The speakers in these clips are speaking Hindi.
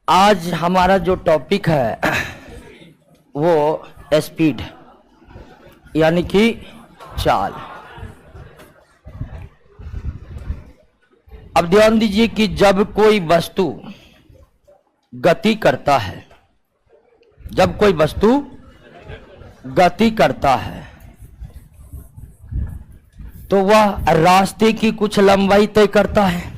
आज हमारा जो टॉपिक है वो स्पीड यानी कि चाल। अब ध्यान दीजिए कि जब कोई वस्तु गति करता है, जब कोई वस्तु गति करता है तो वह रास्ते की कुछ लंबाई तय करता है,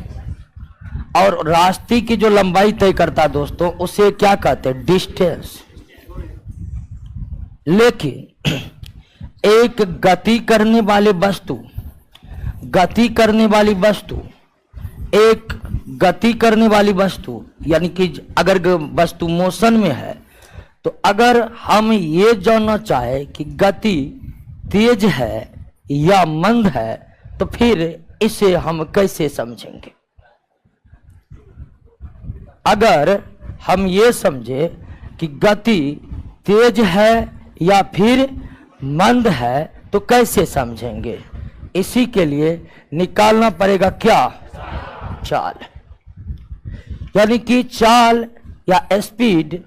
और रास्ते की जो लंबाई तय करता है दोस्तों उसे क्या कहते हैं? डिस्टेंस। लेकिन एक गति करने वाली वस्तु एक गति करने वाली वस्तु यानी कि अगर वस्तु मोशन में है तो अगर हम ये जानना चाहे कि गति तेज है या मंद है तो फिर इसे हम कैसे समझेंगे? अगर हम ये समझे कि गति तेज है या फिर मंद है तो कैसे समझेंगे? इसी के लिए निकालना पड़ेगा क्या? चाल। यानी कि चाल या स्पीड,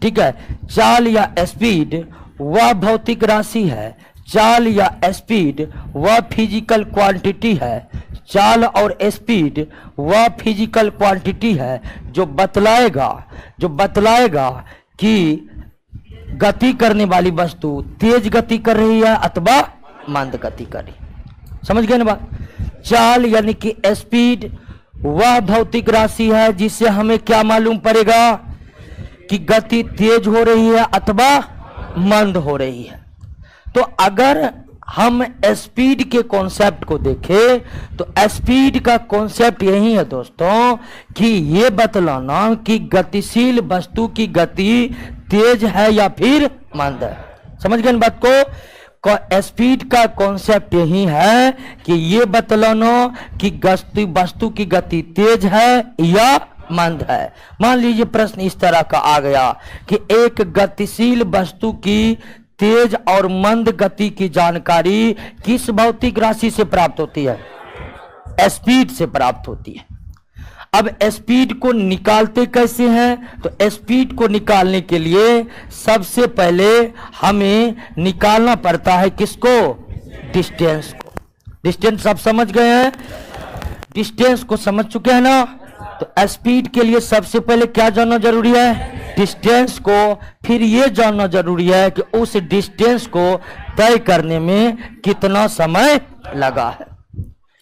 ठीक है, चाल या स्पीड वह भौतिक राशि है, चाल या स्पीड वह फिजिकल क्वांटिटी है, चाल और स्पीड वह फिजिकल क्वांटिटी है जो बतलाएगा कि गति करने वाली वस्तु तेज गति कर रही है अथवा मंद गति कर रही है। समझ गए ना बात? चाल यानी कि स्पीड वह भौतिक राशि है जिससे हमें क्या मालूम पड़ेगा कि गति तेज हो रही है अथवा मंद हो रही है। तो अगर हम स्पीड के कॉन्सेप्ट को देखें तो स्पीड का कॉन्सेप्ट यही है दोस्तों कि ये बतलाना कि गतिशील वस्तु की गति तेज है या फिर मंद है। समझ गए बात को? स्पीड का कॉन्सेप्ट यही है कि ये बतलाना कि वस्तु की गति तेज है या मंद है। मान लीजिए प्रश्न इस तरह का आ गया कि एक गतिशील वस्तु की तेज और मंद गति की जानकारी किस भौतिक राशि से प्राप्त होती है? स्पीड से प्राप्त होती है। अब स्पीड को निकालते कैसे हैं? तो स्पीड को निकालने के लिए सबसे पहले हमें निकालना पड़ता है किसको? डिस्टेंस को। डिस्टेंस आप समझ गए हैं? डिस्टेंस को समझ चुके हैं ना? तो स्पीड के लिए सबसे पहले क्या जानना जरूरी है? डिस्टेंस को। फिर यह जानना जरूरी है कि उस डिस्टेंस को तय करने में कितना समय लगा है।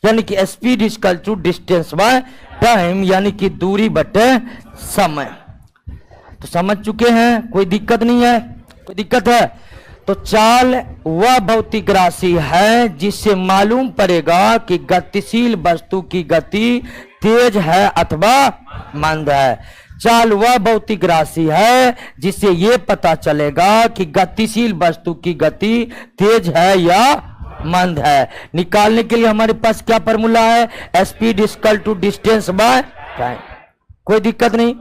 यानी कि speed is equal to distance by time, यानी कि दूरी बटे समय। तो समझ चुके हैं? कोई दिक्कत नहीं है? कोई दिक्कत है? तो चाल वह भौतिक राशि है जिससे मालूम पड़ेगा कि गतिशील वस्तु की गति तेज है अथवा मंद है। चाल वह भौतिक राशि है जिससे यह पता चलेगा कि गतिशील वस्तु की गति तेज है या मंद है। निकालने के लिए हमारे पास क्या फॉर्मूला है? Speed is equal to distance by time. कोई दिक्कत नहीं।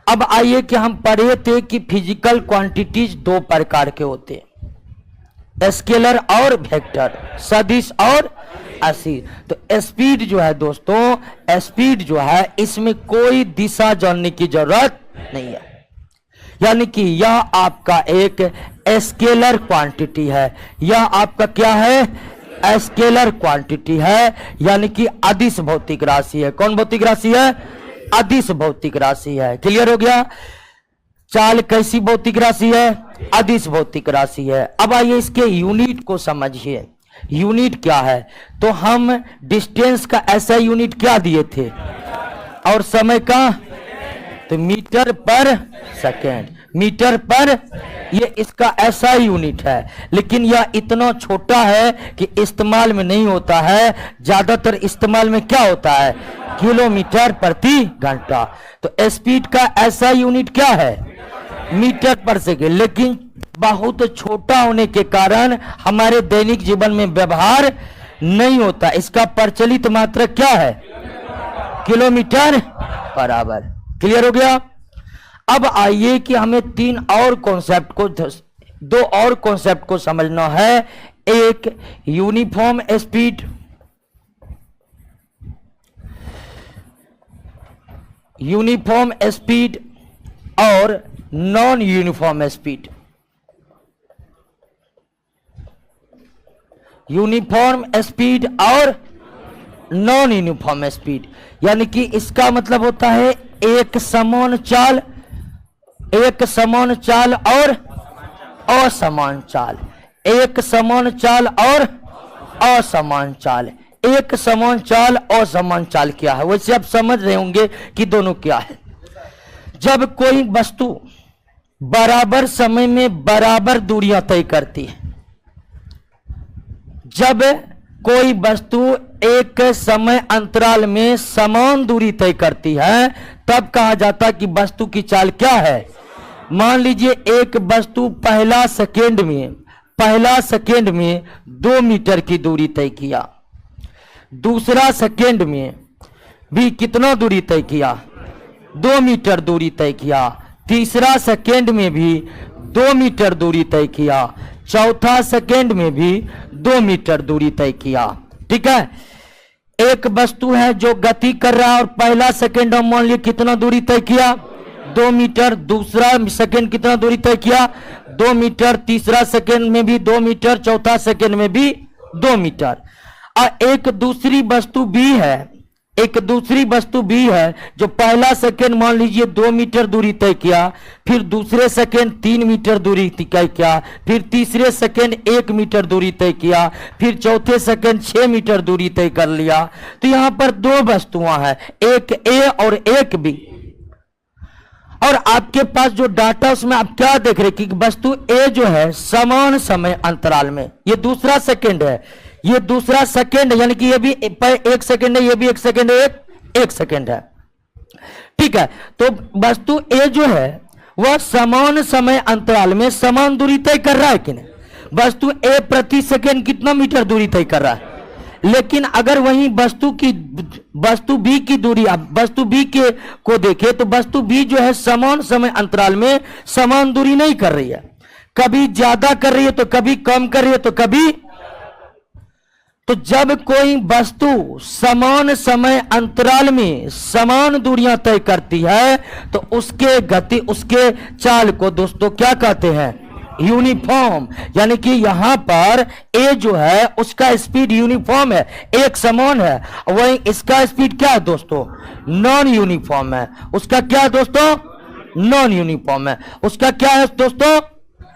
अब आइए कि हम पढ़े थे कि फिजिकल क्वांटिटीज दो प्रकार के होते हैं, स्केलर और वेक्टर, सदिश और असीम। तो स्पीड जो है दोस्तों, स्पीड जो है इसमें कोई दिशा जानने की जरूरत नहीं है। यानी कि यह आपका एक स्केलर क्वांटिटी है। यह आपका क्या है? स्केलर क्वांटिटी है, यानी कि अदिश भौतिक राशि है। कौन भौतिक राशि है? अदिश भौतिक राशि है। क्लियर हो गया? चाल कैसी भौतिक राशि है? अदिश भौतिक राशि है। अब आइए इसके यूनिट को समझिए। यूनिट क्या है? तो हम डिस्टेंस का ऐसा यूनिट क्या दिए थे और समय का? तो मीटर पर सेकेंड। मीटर पर ये इसका ऐसा यूनिट है, लेकिन यह इतना छोटा है कि इस्तेमाल में नहीं होता है। ज्यादातर इस्तेमाल में क्या होता है? किलोमीटर प्रति घंटा। तो स्पीड का ऐसा यूनिट क्या है? मीटर पर सेकेंड, लेकिन बहुत छोटा होने के कारण हमारे दैनिक जीवन में व्यवहार नहीं होता। इसका प्रचलित मात्रक क्या है? किलोमीटर बराबर। क्लियर हो गया? अब आइए कि हमें दो और कॉन्सेप्ट को समझना है। एक यूनिफॉर्म स्पीड, यूनिफॉर्म स्पीड और non uniform speed. Uniform speed और नॉन यूनिफॉर्म स्पीड, यानी कि इसका मतलब होता है एक समान चाल और असमान चाल, एक समान चाल और असमान चाल। एक समान चाल और असमान चाल क्या है, वैसे आप समझ रहे होंगे कि दोनों क्या है। जब कोई वस्तु बराबर समय में बराबर दूरियां तय करती है, जब कोई वस्तु एक समय अंतराल में समान दूरी तय करती है, तब कहा जाता है कि वस्तु की चाल क्या है। मान लीजिए एक वस्तु पहला सेकेंड में 2 मीटर की दूरी तय किया, दूसरा सेकेंड में भी कितना दूरी तय किया, 2 मीटर दूरी तय किया, तीसरा सेकेंड में भी 2 मीटर दूरी तय किया, चौथा सेकेंड में भी 2 मीटर दूरी तय किया। ठीक है, एक वस्तु है जो गति कर रहा है और पहला सेकेंड हम मान लिया कितना दूरी तय किया, 2 मीटर, दूसरा सेकेंड कितना दूरी तय किया, 2 मीटर, तीसरा सेकेंड में भी 2 मीटर, चौथा सेकेंड में भी 2 मीटर। और एक दूसरी वस्तु भी है जो पहला सेकेंड मान लीजिए 2 मीटर दूरी तय किया, फिर दूसरे सेकेंड 3 मीटर दूरी तय किया, फिर तीसरे सेकेंड 1 मीटर दूरी तय किया, फिर चौथे सेकेंड 6 मीटर दूरी तय कर लिया। तो यहां पर 2 वस्तुएं हैं, एक ए और एक बी। और आपके पास जो डाटा उसमें आप क्या देख रहे कि वस्तु ए जो है समान समय अंतराल में, ये दूसरा सेकेंड है, ये दूसरा सेकेंड, यानी कि ये भी 1 सेकेंड है, ये भी 1 सेकेंड है, 1 सेकेंड है। ठीक है, तो वस्तु ए जो है वह समान समय अंतराल में समान दूरी तय कर रहा है कि नहीं। वस्तु ए प्रति सेकेंड कितना मीटर दूरी तय कर रहा है, लेकिन अगर वहीं वस्तु बी की दूरी, आप वस्तु बी के को देखें तो वस्तु बी जो है समान समय अंतराल में समान दूरी नहीं कर रही है, कभी ज्यादा कर रही है तो कभी कम कर रही है तो कभी। तो जब कोई वस्तु समान समय अंतराल में समान दूरियां तय करती है तो उसके चाल को दोस्तों क्या कहते हैं, यूनिफॉर्म। यानी कि यहां पर ए जो है उसका स्पीड यूनिफॉर्म है, एक समान है, वहीं इसका स्पीड क्या है दोस्तों, नॉन यूनिफॉर्म है। उसका क्या है दोस्तों, नॉन यूनिफॉर्म है। उसका क्या है दोस्तों,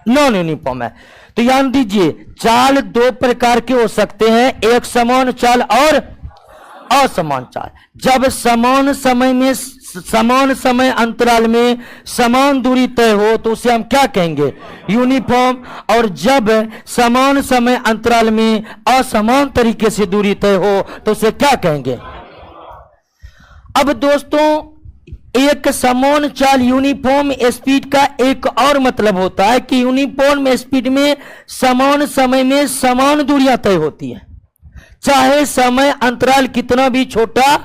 नॉन यूनिफॉर्म है। तो ध्यान दीजिए, चाल 2 प्रकार के हो सकते हैं, एक समान चाल और असमान चाल। जब समान समय अंतराल में समान दूरी तय हो तो उसे हम क्या कहेंगे, यूनिफॉर्म। और जब समान समय अंतराल में असमान तरीके से दूरी तय हो तो उसे क्या कहेंगे। अब दोस्तों, एक समान चाल यूनिफॉर्म स्पीड का एक और मतलब होता है कि यूनिफॉर्म स्पीड में समान समय में समान दूरियां तय होती है, चाहे समय अंतराल कितना भी छोटा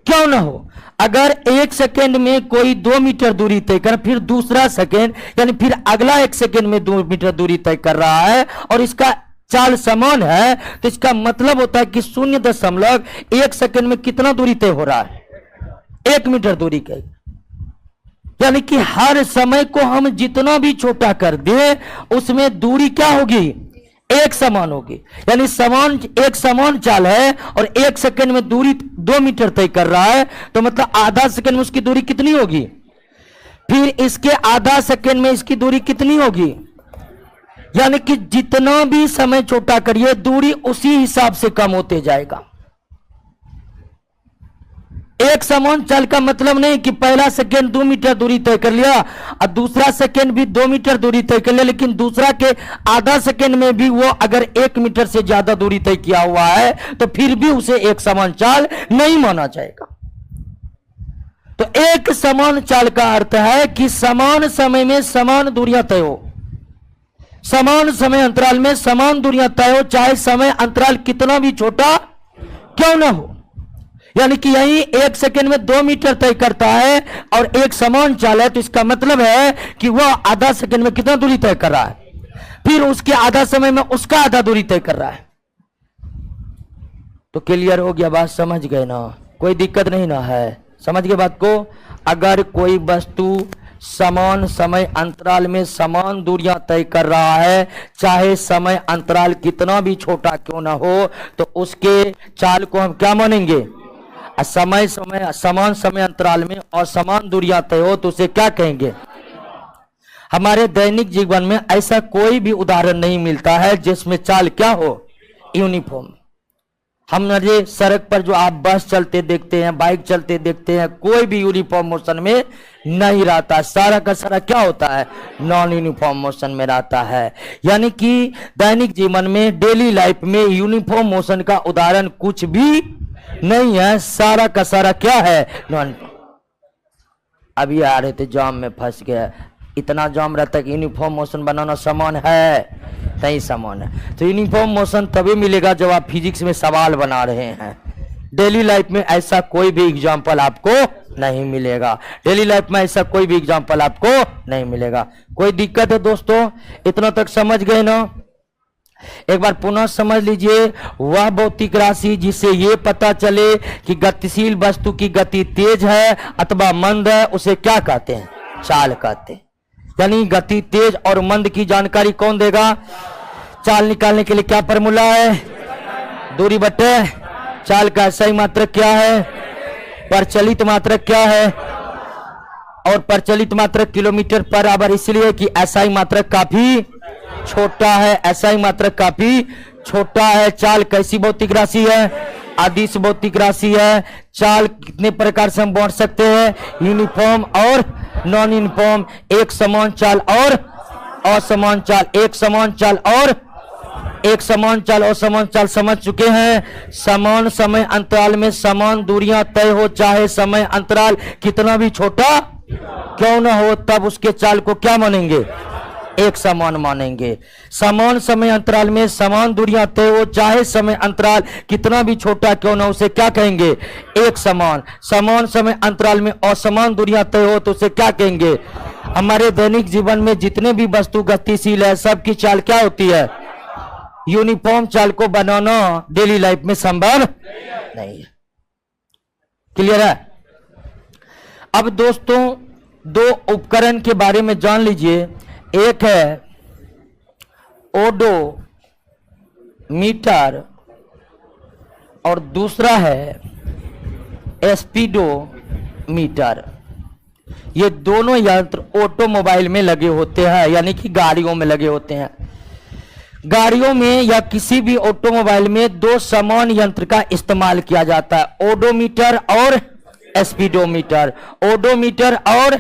क्यों ना हो। अगर 1 सेकेंड में कोई 2 मीटर दूरी तय कर, फिर दूसरा सेकेंड यानी फिर अगला 1 सेकेंड में 2 मीटर दूरी तय कर रहा है और इसका चाल समान है, तो इसका मतलब होता है कि 0.1 सेकेंड में कितना दूरी तय हो रहा है, 1 मीटर दूरी का। यानी कि हर समय को हम जितना भी छोटा कर दे उसमें दूरी क्या होगी, एक समान होगी। यानी एक समान चाल है और 1 सेकेंड में दूरी 2 मीटर तय कर रहा है, तो मतलब आधा सेकेंड में उसकी दूरी कितनी होगी, फिर इसके आधा सेकेंड में इसकी दूरी कितनी होगी। यानी कि जितना भी समय छोटा करिए दूरी उसी हिसाब से कम होते जाएगा। एक समान चाल का मतलब नहीं कि पहला सेकेंड 2 मीटर दूरी तय कर लिया और दूसरा सेकेंड भी 2 मीटर दूरी तय कर लिया, लेकिन दूसरा के आधा सेकेंड में भी वो अगर 1 मीटर से ज्यादा दूरी तय किया हुआ है तो फिर भी उसे एक समान चाल नहीं माना जाएगा। तो एक समान चाल का अर्थ है कि समान समय में समान दूरियां तय हो, समान समय अंतराल में समान दूरियां तय हो, चाहे समय अंतराल कितना भी छोटा क्यों ना हो। यानी कि यही 1 सेकेंड में 2 मीटर तय करता है और एक समान चाल है, तो इसका मतलब है कि वह आधा सेकेंड में कितना दूरी तय कर रहा है, फिर उसके आधा समय में उसका आधा दूरी तय कर रहा है। तो क्लियर हो गया, बात समझ गए ना, कोई दिक्कत नहीं ना है, समझ गए बात को। अगर कोई वस्तु समान समय अंतराल में समान दूरियां तय कर रहा है, चाहे समय अंतराल कितना भी छोटा क्यों ना हो, तो उसके चाल को हम क्या मानेंगे? समान समय अंतराल में और समान दूरियां तय हो तो उसे क्या कहेंगे? हमारे दैनिक जीवन में ऐसा कोई भी उदाहरण नहीं मिलता है जिसमें चाल क्या हो? यूनिफॉर्म। हमारे सड़क पर जो आप बस चलते देखते हैं, बाइक चलते देखते हैं, कोई भी यूनिफॉर्म मोशन में नहीं रहता, सारा का सारा क्या होता है? नॉन यूनिफॉर्म मोशन में रहता है। यानी कि दैनिक जीवन में, डेली लाइफ में यूनिफॉर्म मोशन का उदाहरण कुछ भी नहीं है, सारा का सारा क्या है? नॉन। अभी आ रहे थे, जाम में फंस गया, इतना जाम रहता है कि यूनिफॉर्म मोशन बनाना समान है नहीं समान है। तो यूनिफॉर्म मोशन तभी मिलेगा जब आप फिजिक्स में सवाल बना रहे हैं। डेली लाइफ में ऐसा कोई भी एग्जाम्पल आपको नहीं मिलेगा, डेली लाइफ में ऐसा कोई भी एग्जाम्पल आपको नहीं मिलेगा। कोई दिक्कत है दोस्तों? इतना तक समझ गए ना? एक बार पुनः समझ लीजिए, वह भौतिक राशि जिसे ये पता चले कि गतिशील वस्तु की गति तेज है अथवा मंद है, उसे क्या कहते हैं? चाल कहते हैं। यानी गति तेज और मंद की जानकारी कौन देगा? चाल निकालने के लिए क्या फॉर्मूला है? दूरी बटे चाल का SI मात्रक क्या है? प्रचलित मात्रक क्या है? और प्रचलित मात्रक किलोमीटर पर आवर, इसलिए कि SI मात्रक काफी छोटा है, SI मात्रक काफी छोटा है। चाल कैसी भौतिक राशि है? अदिश भौतिक राशि है। चाल कितने प्रकार से हम बांट सकते हैं? यूनिफॉर्म और नॉन यूनिफॉर्म, एक समान चाल और असमान चाल, एक समान चाल और एक समान चाल और समान चाल समझ चुके हैं। समान समय अंतराल में समान दूरियां तय हो, चाहे समय अंतराल कितना भी छोटा क्यों ना हो, तब उसके चाल को क्या मानेंगे? एक समान मानेंगे। समान समय अंतराल में समान दूरियां तय हो, चाहे समय अंतराल कितना भी छोटा क्यों ना, उसे क्या कहेंगे? एक समान। समान समय अंतराल में असमान दूरियां तय हो तो उसे क्या कहेंगे? हमारे दैनिक जीवन में जितने भी वस्तु गतिशील है, सबकी चाल क्या होती है? यूनिफॉर्म चाल को बनाना डेली लाइफ में संभव नहीं है। क्लियर है? अब दोस्तों दो उपकरण के बारे में जान लीजिए। एक है ओडोमीटर और दूसरा है स्पीडोमीटर। ये दोनों यंत्र ऑटोमोबाइल में लगे होते हैं, यानी कि गाड़ियों में लगे होते हैं। गाड़ियों में या किसी भी ऑटोमोबाइल में दो समान यंत्र का इस्तेमाल किया जाता है, ओडोमीटर और स्पीडोमीटर। ओडोमीटर और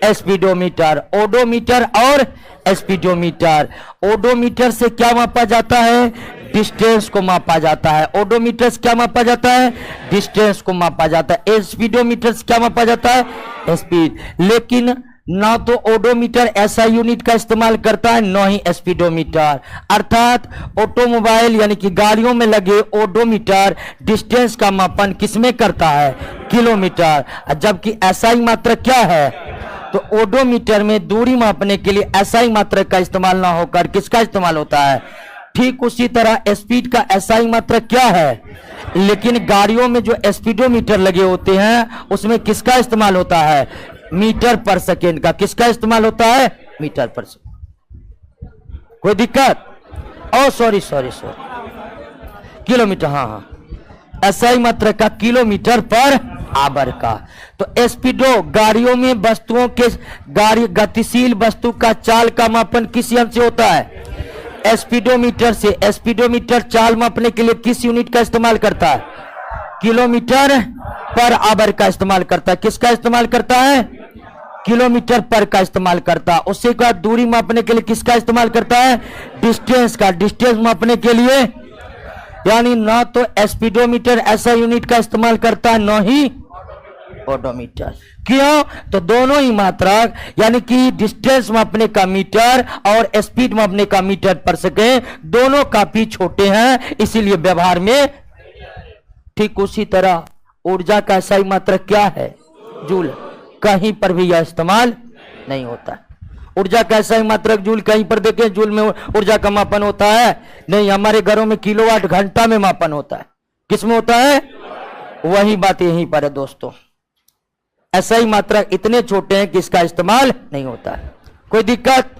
स्पीडोमीटर, ओडोमीटर और स्पीडोमीटर। ओडोमीटर से क्या मापा जाता है? डिस्टेंस को मापा जाता है। ओडोमीटर से क्या मापा जाता है? डिस्टेंस को मापा जाता है। स्पीडोमीटर से क्या मापा जाता है? स्पीड। लेकिन ना तो ओडोमीटर ऐसा यूनिट का इस्तेमाल करता है, न ही स्पीडोमीटर। अर्थात ऑटोमोबाइल यानी कि गाड़ियों में लगे ओडोमीटर डिस्टेंस का मापन किसमें करता है? किलोमीटर। जबकि SI मात्रक क्या है? तो ओडोमीटर में दूरी मापने के लिए SI मात्रक का इस्तेमाल ना होकर किसका इस्तेमाल होता है? ठीक उसी तरह स्पीड का SI मात्रक क्या है? लेकिन गाड़ियों में जो स्पीडोमीटर लगे होते हैं उसमें किसका इस्तेमाल होता है? मीटर पर सेकेंड का। किसका इस्तेमाल होता है? मीटर पर सेकेंड। कोई दिक्कत? Sorry, kilometre. हाँ, SI मात्रक का किलोमीटर पर आवर का। तो स्पीडो गाड़ियों में वस्तुओं के गतिशील वस्तु का चाल का मापन किस यंत्र से होता है? स्पीडोमीटर से। स्पीडोमीटर चाल मापने के लिए किस यूनिट का इस्तेमाल करता है? किलोमीटर पर आवर का इस्तेमाल करता है। किसका इस्तेमाल करता है? किलोमीटर पर का इस्तेमाल करता है। उससे का दूरी मापने के लिए किसका इस्तेमाल करता है? डिस्टेंस का। डिस्टेंस मापने के लिए यानी ना तो स्पीडोमीटर ऐसा यूनिट का इस्तेमाल करता है, न ही ओडोमीटर। क्यों? तो दोनों ही मात्रक यानी कि डिस्टेंस मापने का मीटर और स्पीड मापने का मीटर पर सेकेंड दोनों काफी छोटे हैं, इसीलिए व्यवहार में। ठीक उसी तरह ऊर्जा का SI मात्रक क्या है? जूल। कहीं पर भी यह इस्तेमाल नहीं होता। ऊर्जा का SI मात्रक जूल। कहीं पर देखें जूल में ऊर्जा का मापन होता है? नहीं। हमारे घरों में किलोवाट घंटा में मापन होता है। किस में होता है? वही बात यहीं पर है दोस्तों। SI मात्रक इतने छोटे हैं कि इसका इस्तेमाल नहीं होता है। कोई दिक्कत?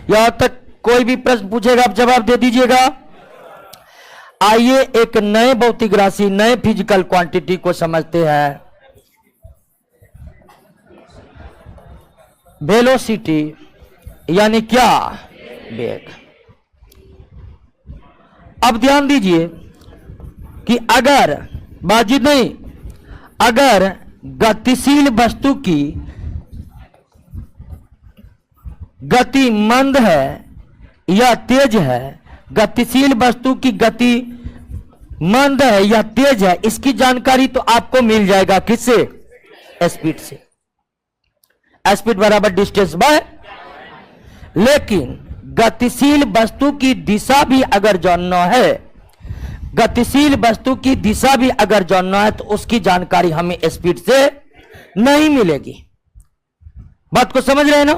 यहां तक कोई भी प्रश्न पूछेगा आप जवाब दे दीजिएगा। आइए एक नए भौतिक राशि, नए फिजिकल क्वांटिटी को समझते हैं। वेलोसिटी यानी क्या? वेग। अब ध्यान दीजिए कि अगर बाजिद नहीं, अगर गतिशील वस्तु की गति मंद है या तेज है, गतिशील वस्तु की गति मंद है या तेज है, इसकी जानकारी तो आपको मिल जाएगा किससे? स्पीड से। स्पीड बराबर डिस्टेंस बाय। लेकिन गतिशील वस्तु की दिशा भी अगर जानना है, गतिशील वस्तु की दिशा भी अगर जानना है, तो उसकी जानकारी हमें स्पीड से नहीं मिलेगी। बात को समझ रहे हैं ना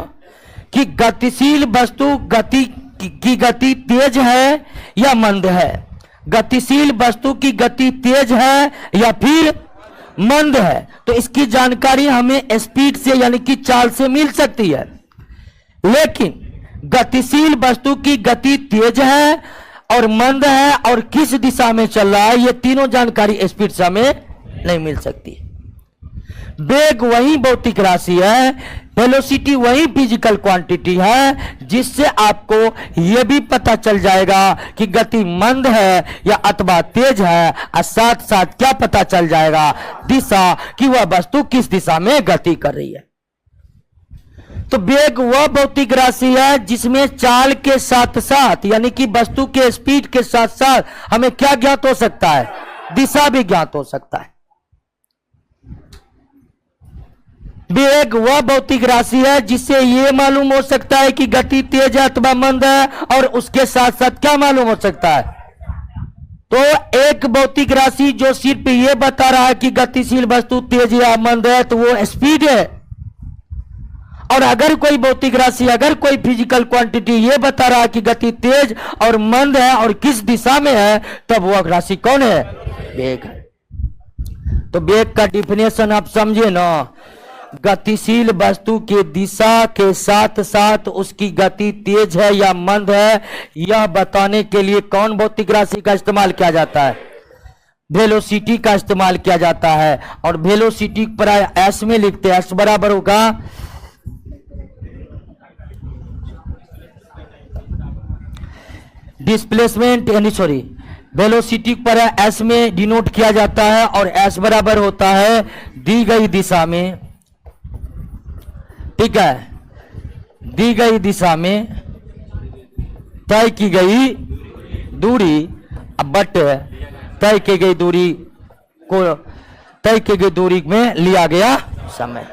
कि गतिशील वस्तु की गति तेज है या मंद है, गतिशील वस्तु की गति तेज है या फिर मंद है, तो इसकी जानकारी हमें स्पीड से यानी कि चाल से मिल सकती है। लेकिन गतिशील वस्तु की गति तेज है और मंद है और किस दिशा में चल रहा है, ये तीनों जानकारी स्पीड से हमें नहीं मिल सकती। वेग वही भौतिक राशि है, वेलोसिटी वही फिजिकल क्वांटिटी है, जिससे आपको यह भी पता चल जाएगा कि गति मंद है या अथवा तेज है, और साथ साथ क्या पता चल जाएगा? दिशा, कि वह वस्तु किस दिशा में गति कर रही है। तो वेग वह भौतिक राशि है जिसमें चाल के साथ साथ यानी कि वस्तु के स्पीड के साथ साथ हमें क्या ज्ञात हो सकता है? दिशा भी ज्ञात हो सकता है। वेग वह भौतिक राशि है जिससे यह मालूम हो सकता है कि गति तेज है अथवा मंद है, और उसके साथ साथ क्या मालूम हो सकता है? तो एक भौतिक राशि जो सिर्फ यह बता रहा है कि गतिशील वस्तु तेज या मंद है, तो वो स्पीड है। और अगर कोई भौतिक राशि, अगर कोई फिजिकल क्वांटिटी ये बता रहा है कि गति तेज और मंद है और किस दिशा में है, तब वह राशि कौन है? वेग है। तो वेग का डिफिनेशन आप समझे ना, गतिशील वस्तु के दिशा के साथ साथ उसकी गति तेज है या मंद है, यह बताने के लिए कौन भौतिक राशि का इस्तेमाल किया जाता है? वेलोसिटी का इस्तेमाल किया जाता है। और वेलोसिटी पर एस में लिखते हैं, एस बराबर होगा डिस्प्लेसमेंट यानी सॉरी वेलोसिटी पर एस में डिनोट किया जाता है, और एस बराबर होता है दी गई दिशा में, ठीक है, दी गई दिशा में तय की गई दूरी बट तय की गई दूरी को तय की गई दूरी में लिया गया समय।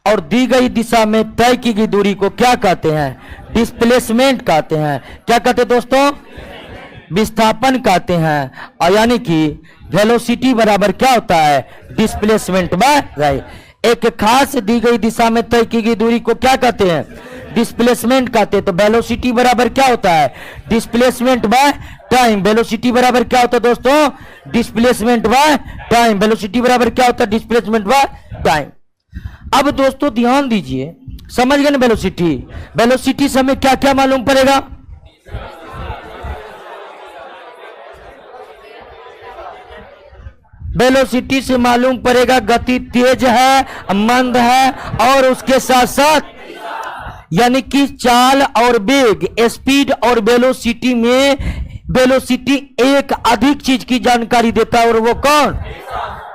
और दी गई दिशा में तय की गई दूरी को क्या कहते हैं? डिस्प्लेसमेंट कहते हैं। क्या कहते हैं दोस्तों? विस्थापन कहते हैं। और यानी कि वेलोसिटी बराबर क्या होता है? Displacement bye right. एक खास दी गई दिशा में तय की गई दूरी को क्या कहते हैं? डिस्प्लेसमेंट कहते हैं। तो वेलोसिटी बराबर क्या होता है? Displacement bye time. वेलोसिटी बराबर क्या होता है दोस्तों? Displacement bye time. वेलोसिटी बराबर क्या होता है? Displacement by time. अब दोस्तों ध्यान दीजिए, समझ गए ना वेलोसिटी? वेलोसिटी से हमें क्या क्या मालूम पड़ेगा? वेलोसिटी से मालूम पड़ेगा गति तेज है, मंद है, और उसके साथ साथ यानी कि चाल और वेग, स्पीड और वेलोसिटी में वेलोसिटी एक अधिक चीज की जानकारी देता है, और वो कौन?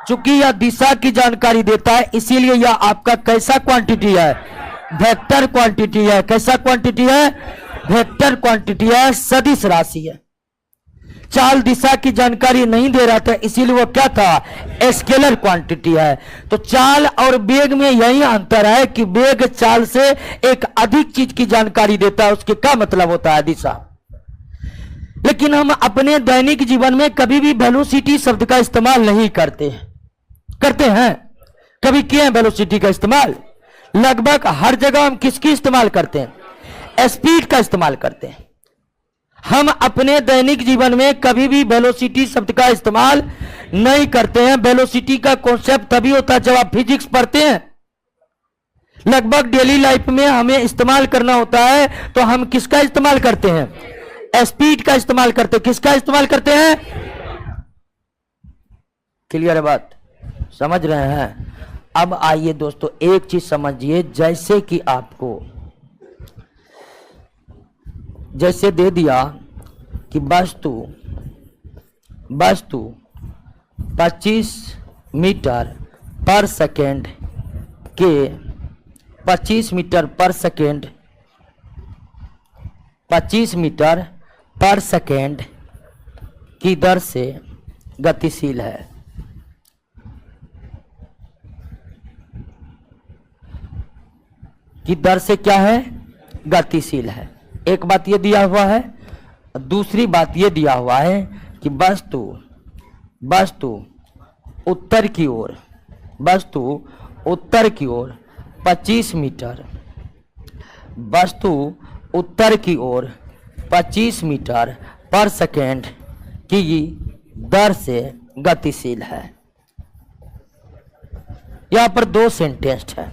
चूंकि यह दिशा की जानकारी देता है, इसीलिए यह आपका कैसा क्वांटिटी है? वेक्टर क्वांटिटी है। कैसा क्वांटिटी है? वेक्टर क्वांटिटी है, सदिश राशि है। चाल दिशा की जानकारी नहीं दे रहा था, इसीलिए वो क्या था? स्केलर क्वांटिटी है। तो चाल और वेग में यही अंतर है कि वेग चाल से एक अधिक चीज की जानकारी देता है, उसके क्या मतलब होता है? दिशा। लेकिन हम अपने दैनिक जीवन में कभी भी वेलोसिटी शब्द का इस्तेमाल नहीं करते हैं? कभी किए हैं वेलोसिटी का इस्तेमाल? लगभग हर जगह हम किसकी इस्तेमाल करते हैं? स्पीड का इस्तेमाल करते हैं। हम अपने दैनिक जीवन में कभी भी वेलोसिटी शब्द का इस्तेमाल नहीं करते हैं। वेलोसिटी का कॉन्सेप्ट तभी होता है जब आप फिजिक्स पढ़ते हैं। लगभग डेली लाइफ में हमें इस्तेमाल करना होता है, तो हम किसका इस्तेमाल करते हैं? स्पीड का इस्तेमाल करते हैं। किसका इस्तेमाल करते हैं? क्लियर है बात? समझ रहे हैं? अब आइए दोस्तों, एक चीज समझिए, जैसे कि आपको जैसे दे दिया कि वस्तु 25 मीटर पर सेकेंड के 25 मीटर पर सेकेंड 25 मीटर पर सेकेंड की दर से गतिशील है। की दर से क्या है? गतिशील है। एक बात ये दिया हुआ है। दूसरी बात ये दिया हुआ है कि वस्तु उत्तर की ओर 25 मीटर वस्तु उत्तर की ओर 25 मीटर पर सेकेंड की दर से गतिशील है। यहां पर दो सेंटेंस है।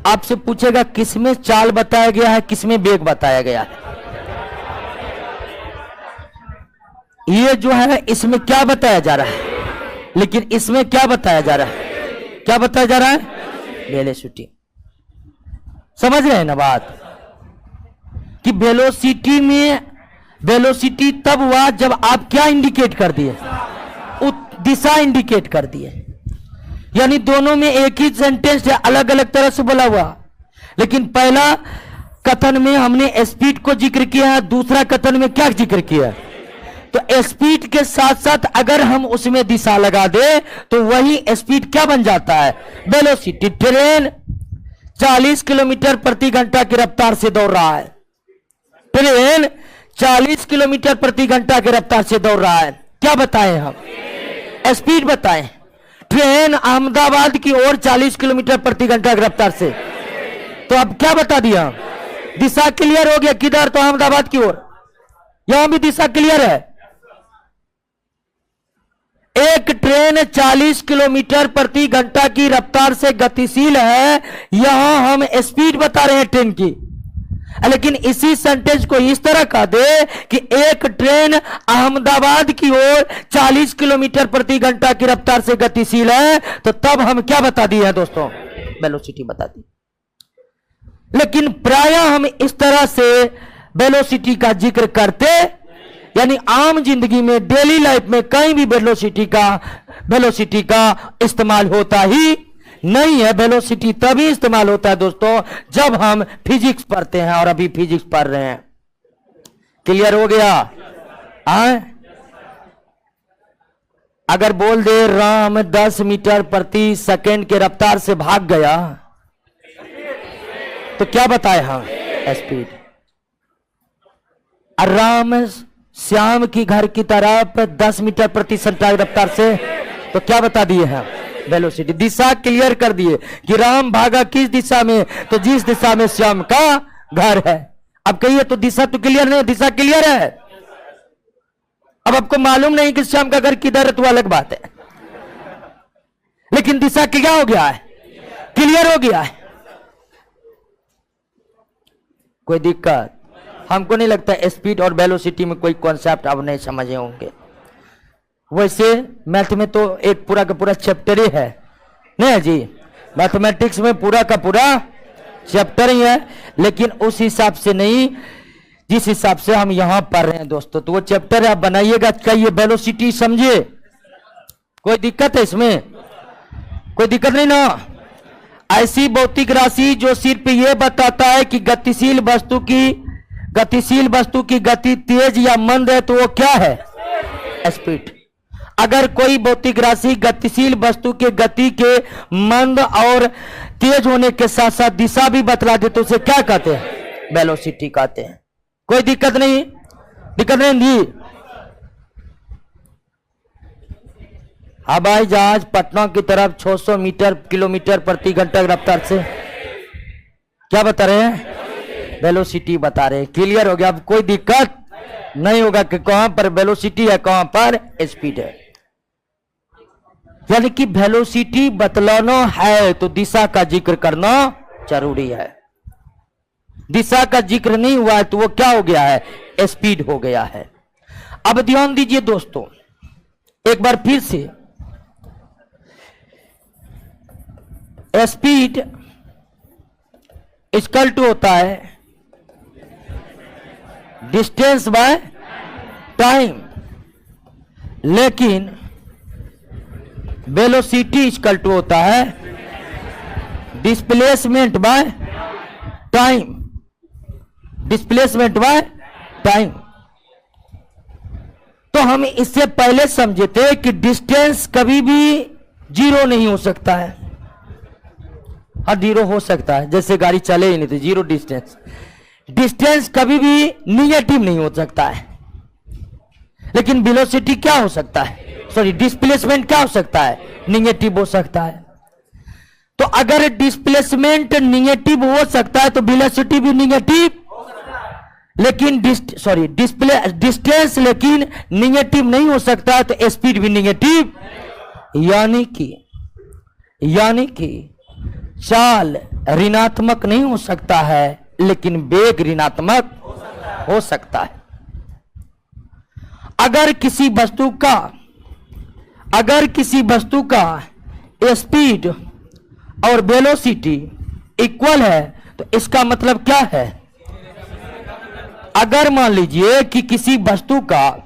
आपसे पूछेगा किसमें चाल बताया गया है, किसमें वेग बताया गया है। ये जो है इसमें क्या बताया जा रहा है, लेकिन इसमें क्या बताया जा रहा है? क्या बताया जा रहा है? वेलोसिटी। समझ रहे हैं ना बात? कि वेलोसिटी तब हुआ जब आप क्या इंडिकेट कर दिए? दिशा इंडिकेट कर दिए। यानी दोनों में एक ही सेंटेंस है, अलग अलग तरह से बोला हुआ। लेकिन पहला कथन में हमने स्पीड को जिक्र किया है, दूसरा कथन में क्या जिक्र किया है? तो स्पीड के साथ साथ अगर हम उसमें दिशा लगा दे तो वही स्पीड क्या बन जाता है? वेलोसिटी। ट्रेन 40 किलोमीटर प्रति घंटा की रफ्तार से दौड़ रहा है। ट्रेन 40 किलोमीटर प्रति घंटा की रफ्तार से दौड़ रहा है। क्या बताएं हम? स्पीड बताएं। ट्रेन अहमदाबाद की ओर 40 किलोमीटर प्रति घंटा की रफ्तार से। तो अब क्या बता दिया? दिशा क्लियर हो गया। किधर? तो अहमदाबाद की ओर। यहां भी दिशा क्लियर है। एक ट्रेन 40 किलोमीटर प्रति घंटा की रफ्तार से गतिशील है, यहां हम स्पीड बता रहे हैं ट्रेन की। लेकिन इसी सेंटेंस को इस तरह कह दे कि एक ट्रेन अहमदाबाद की ओर 40 किलोमीटर प्रति घंटा की रफ्तार से गतिशील है, तो तब हम क्या बता दिए हैं दोस्तों? वेलोसिटी बता दी। लेकिन प्रायः हम इस तरह से वेलोसिटी का जिक्र करते, यानी आम जिंदगी में डेली लाइफ में कहीं भी वेलोसिटी का इस्तेमाल होता ही नहीं है। वेलोसिटी तभी इस्तेमाल होता है दोस्तों जब हम फिजिक्स पढ़ते हैं, और अभी फिजिक्स पढ़ रहे हैं। क्लियर हो गया? अगर बोल दे राम 10 मीटर प्रति सेकेंड के रफ्तार से भाग गया, तो क्या बताए हम? स्पीड। राम श्याम की घर की तरफ 10 मीटर प्रति सेकंड रफ्तार से, तो क्या बता दिए हैं? वेलोसिटी। दिशा क्लियर कर दिए कि राम भागा किस दिशा में, तो जिस दिशा में श्याम का घर है। अब कहिए तो दिशा तो क्लियर नहीं, दिशा क्लियर है। अब आपको मालूम नहीं कि श्याम का घर किधर है तो अलग बात है, लेकिन दिशा क्या हो गया है? क्लियर हो गया है। कोई दिक्कत? हमको नहीं लगता स्पीड और वेलोसिटी में कोई कॉन्सेप्ट अब नहीं समझे होंगे। वैसे मैथ में तो एक पूरा का पूरा चैप्टर ही है, नहीं जी? मैथमेटिक्स में पूरा का पूरा चैप्टर ही है, लेकिन उस हिसाब से नहीं जिस हिसाब से हम यहां पढ़ रहे हैं दोस्तों। तो वो चैप्टर आप बनाइएगा, कहिए वेलोसिटी समझिए। कोई दिक्कत है इसमें? कोई दिक्कत नहीं ना? ऐसी भौतिक राशि जो सिर्फ ये बताता है कि गतिशील वस्तु की गति तेज या मंद है, तो वो क्या है? स्पीड। अगर कोई भौतिक राशि गतिशील वस्तु के गति के मंद और तेज होने के साथ साथ दिशा भी बतला दे, तो उसे क्या कहते हैं? वेलोसिटी कहते हैं। कोई दिक्कत नहीं? दिक्कत नहीं दी? हवाई जहाज पटना की तरफ 600 किलोमीटर प्रति घंटा की रफ्तार से क्या बता रहे हैं? वेलोसिटी बता रहे हैं। क्लियर हो गया? अब कोई दिक्कत नहीं होगा कि कहां पर वेलोसिटी है, कहां पर स्पीड है। यानी कि वेलोसिटी बतलाना है तो दिशा का जिक्र करना जरूरी है। दिशा का जिक्र नहीं हुआ है तो वो क्या हो गया है, स्पीड हो गया है। अब ध्यान दीजिए दोस्तों, एक बार फिर से, स्पीड इक्वल टू होता है डिस्टेंस बाय टाइम, लेकिन वेलोसिटी इक्वल टू होता है displacement by time, displacement by time. तो हम इससे पहले समझे थे कि डिस्टेंस कभी भी जीरो नहीं हो सकता है। हाँ, जीरो हो सकता है, जैसे गाड़ी चले ही नहीं थी, जीरो डिस्टेंस। डिस्टेंस कभी भी निगेटिव नहीं हो सकता है, लेकिन वेलोसिटी क्या हो सकता है, सॉरी डिस्प्लेसमेंट क्या हो सकता है, निगेटिव हो सकता है। तो अगर डिस्प्लेसमेंट निगेटिव हो सकता है तो वेलोसिटी भी निगेटिव, लेकिन डिस्टेंस लेकिन निगेटिव नहीं हो सकता है तो स्पीड भी निगेटिव। यानी कि चाल ऋणात्मक नहीं हो सकता है, लेकिन वेग ऋणात्मक हो सकता है। अगर किसी वस्तु का स्पीड और वेलोसिटी इक्वल है तो इसका मतलब क्या है। अगर मान लीजिए कि किसी वस्तु का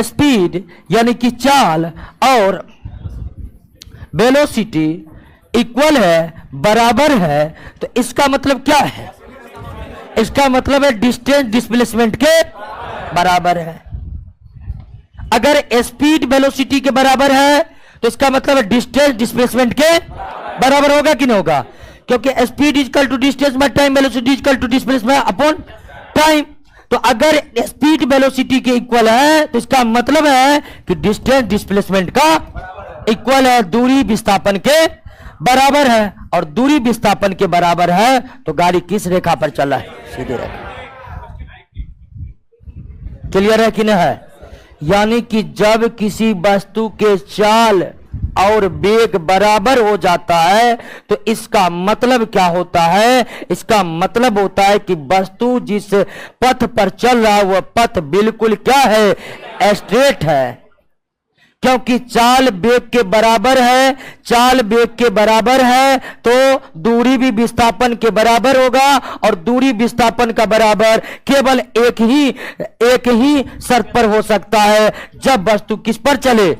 स्पीड यानी कि चाल और वेलोसिटी इक्वल है, बराबर है, तो इसका मतलब क्या है, इसका मतलब है डिस्टेंस डिस्प्लेसमेंट के बराबर है। अगर स्पीड वेलोसिटी के बराबर है तो इसका मतलब है डिस्टेंस डिस्प्लेसमेंट के बराबर होगा कि नहीं होगा, क्योंकि speed equal to distance by time, velocity equal to displacement upon time. तो अगर स्पीड वेलोसिटी के इक्वल है तो इसका मतलब है कि डिस्टेंस डिस्प्लेसमेंट का इक्वल है, दूरी विस्थापन के बराबर है, और दूरी विस्थापन के बराबर है तो गाड़ी किस रेखा पर चल रहा है, सीधी रेखा। क्लियर है कि नहीं है। यानी कि जब किसी वस्तु के चाल और वेग बराबर हो जाता है तो इसका मतलब क्या होता है, इसका मतलब होता है कि वस्तु जिस पथ पर चल रहा है वह पथ बिल्कुल क्या है, स्ट्रेट है, क्योंकि चाल वेग के बराबर है। चाल वेग के बराबर है तो दूरी भी विस्थापन के बराबर होगा, और दूरी विस्थापन का बराबर केवल एक ही शर्त पर हो सकता है, जब वस्तु किस पर चले,